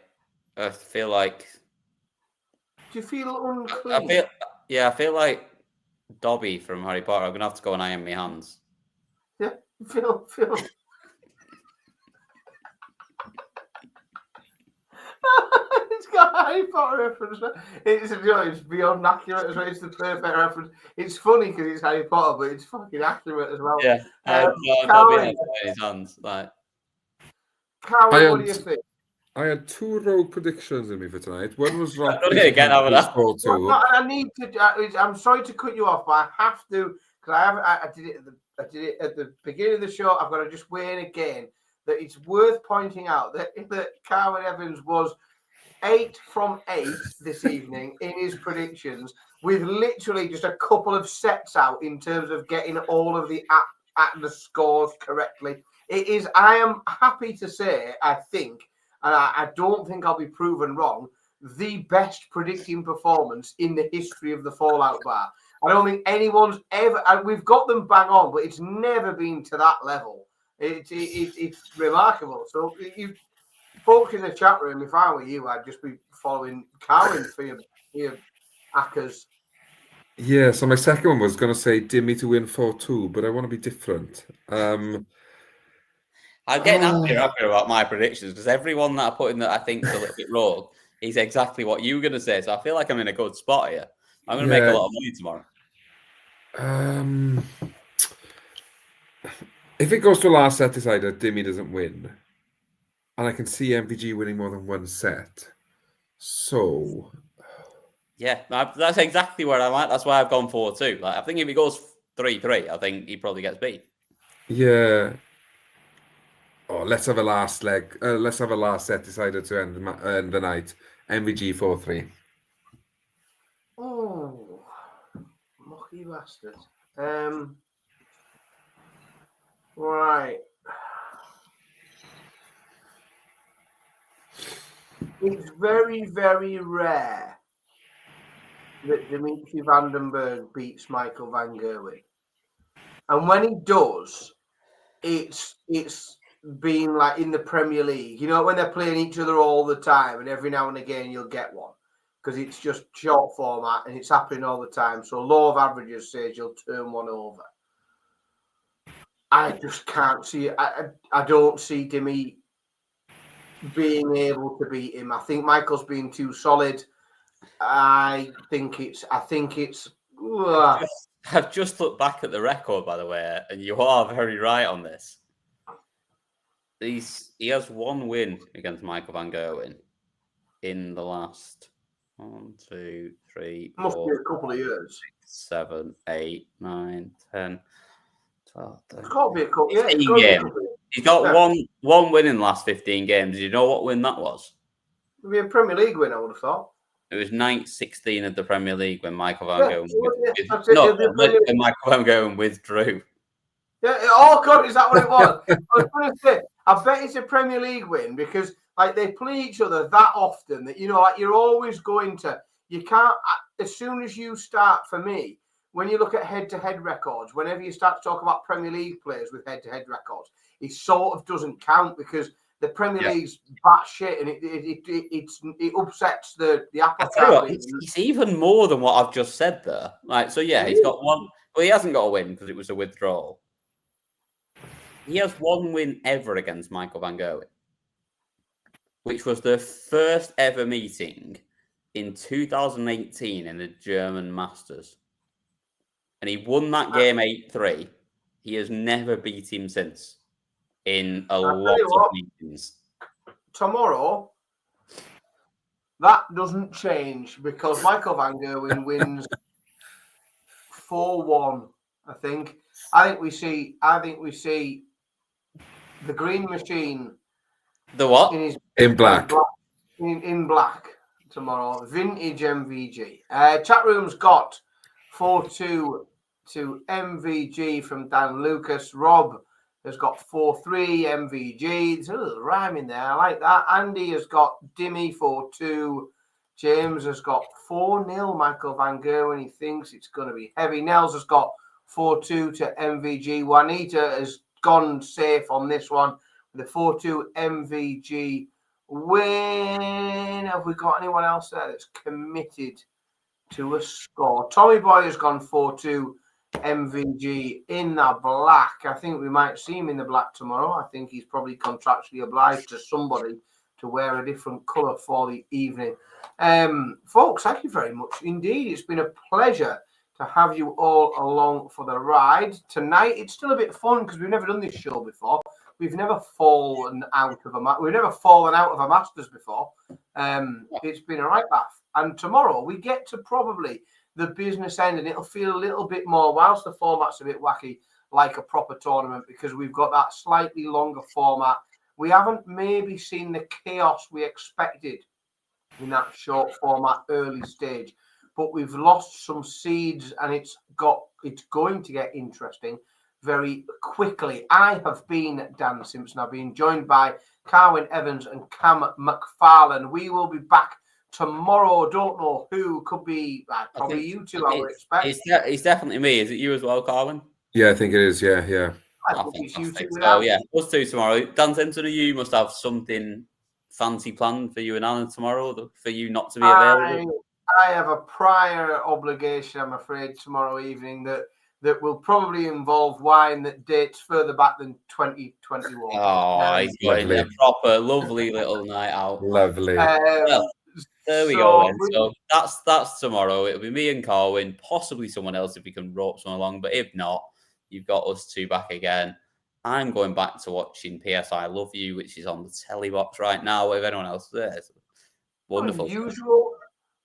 feel like... Do you feel unclean? I feel like Dobby from Harry Potter. I'm going to have to go and iron my hands. Yeah, feel... It's got a Harry Potter reference. It's beyond accurate as well. It's the perfect reference. It's funny because it's Harry Potter, but it's fucking accurate as well. Yeah, Dobby has his hands. Carol, what do you think? I had 2 rogue predictions in me for tonight. One was wrong. I need to. I'm sorry to cut you off, but I have to, because I did it at the beginning of the show. I've got to just weigh in again that it's worth pointing out that Carwyn Evans was 8 from 8 this evening in his predictions, with literally just a couple of sets out in terms of getting all of the at the scores correctly. It is. I am happy to say, I think, and I don't think I'll be proven wrong, the best predicting performance in the history of the Fallout Bar. I don't think anyone's ever. We've got them bang on, but it's never been to that level. It's remarkable. So, you folks in the chat room, if I were you, I'd just be following Carwyn for your hackers. Yeah, so my second one was going to say Dimmy to win 4-2, but I want to be different. I'm getting happier about my predictions, because everyone that I put in that I think is a little bit rogue is exactly what you were going to say. So I feel like I'm in a good spot here. I'm going to make a lot of money tomorrow. If it goes to a last set decider, Dimmy doesn't win. And I can see MVG winning more than one set. So... yeah, that's exactly where I'm at. That's why I've gone 4-2. I think if it goes 3-3, I think he probably gets beat. Yeah. Oh, let's have a last leg. Let's have a last set decider to end the night. MVG 4-3. Oh, You bastard. Right. It's very, very rare that Dimitri Vandenberg beats Michael Van Gerwen. And when he does, it's been like in the Premier League. You know, when they're playing each other all the time, and every now and again you'll get one. Because it's just short format and it's happening all the time. So law of averages says you'll turn one over. I just can't see it. I don't see Dimmy being able to beat him. I think Michael's being too solid. I think it's. I've just looked back at the record, by the way, and you are very right on this. He has one win against Michael Van Gerwen in the last 1, 2, 3, Must 4, be a couple of years. 7, 8, 9, 10, 12, 13. It's got to be a couple. Yeah, 15 games. He's got one win in the last 15 games. Do you know what win that was? It'd be a Premier League win, I would have thought. It was night 16 of the Premier League when Michael Van Gerwen when Michael Van Gerwen withdrew. Yeah. Oh God, is that what it was? I was going to say, I bet it's a Premier League win because like they play each other that often that like you're always going to. You can't. As soon as you start, for me, when you look at head-to-head records, whenever you start to talk about Premier League players with head-to-head records, it sort of doesn't count because the Premier League's batshit and it upsets the apple cart. It's even more than what I've just said there. Right, so yeah, he's got one. Well, he hasn't got a win because it was a withdrawal. He has one win ever against Michael Van Gerwen, which was the first ever meeting in 2018 in the German Masters. And he won that game 8-3. He has never beat him since in a lot of meetings. Tomorrow, that doesn't change because Michael Van Gerwen wins 4-1, I think. I think we see the green machine. The what? In black. In black tomorrow. Vintage MVG. Chat room's got 4-2 to MVG from Dan Lucas. Rob has got 4-3 MVG. There's a little rhyme in there. I like that. Andy has got Dimmy 4-2. James has got 4-0 Michael Van Gerwen. He thinks it's going to be heavy. Nels has got 4-2 to MVG. Juanita has gone safe on this one with a 4-2 MVG win. Have we got anyone else there that's committed to a score? Tommy Boy has gone 4-2 MVG in the black. I think we might see him in the black tomorrow. I think he's probably contractually obliged to somebody to wear a different colour for the evening. Folks, thank you very much indeed. It's been a pleasure to have you all along for the ride. Tonight, it's still a bit fun because we've never done this show before. We've never fallen out of a Masters before. It's been a right laugh. And tomorrow we get to probably the business end, and it'll feel a little bit more, whilst the format's a bit wacky, like a proper tournament because we've got that slightly longer format. We haven't maybe seen the chaos we expected in that short format early stage, but we've lost some seeds, and it's going to get interesting very quickly. I have been Dan Simpson. I've been joined by Carwyn Evans and Cam McFarlane. We will be back tomorrow. Don't know who. Could be probably you two, I would expect. It's definitely me. Is it you as well, Carwyn? Yeah, I think it is. Yeah. I think it's you two. Oh, yeah. Us two tomorrow. Dan Simpson, you must have something fancy planned for you and Alan tomorrow for you not to be available. I have a prior obligation, I'm afraid, tomorrow evening that will probably involve wine that dates further back than 2021. Oh, he's got a proper lovely little night out. Lovely. Well, there we go then. So that's tomorrow. It'll be me and Carwyn, possibly someone else if we can rope someone along. But if not, you've got us two back again. I'm going back to watching PS I Love You, which is on the telly box right now. If anyone else there, wonderful.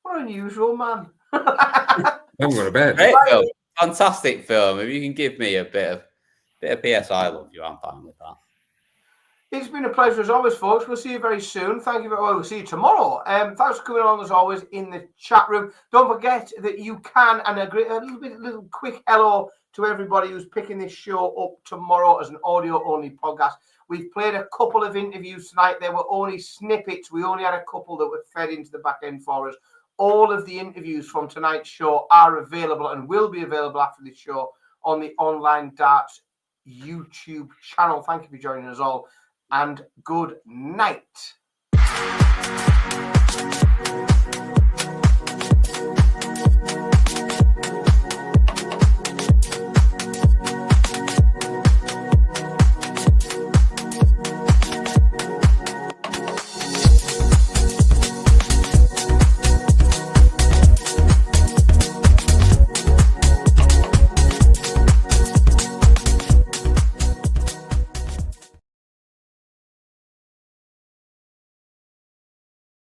What an unusual man. I'm going to bed. Great film. Fantastic film. If you can give me a bit of PS I Love You, I'm fine with that. It's been a pleasure as always, folks. We'll see you very soon. Thank you very much. We'll see you tomorrow. Thanks for coming on as always in the chat room. Don't forget that you can, and a little quick hello to everybody who's picking this show up tomorrow as an audio-only podcast. We've played a couple of interviews tonight. They were only snippets. We only had a couple that were fed into the back end for us. All of the interviews from tonight's show are available and will be available after the show on the Online Darts YouTube channel. Thank you for joining us all, and good night.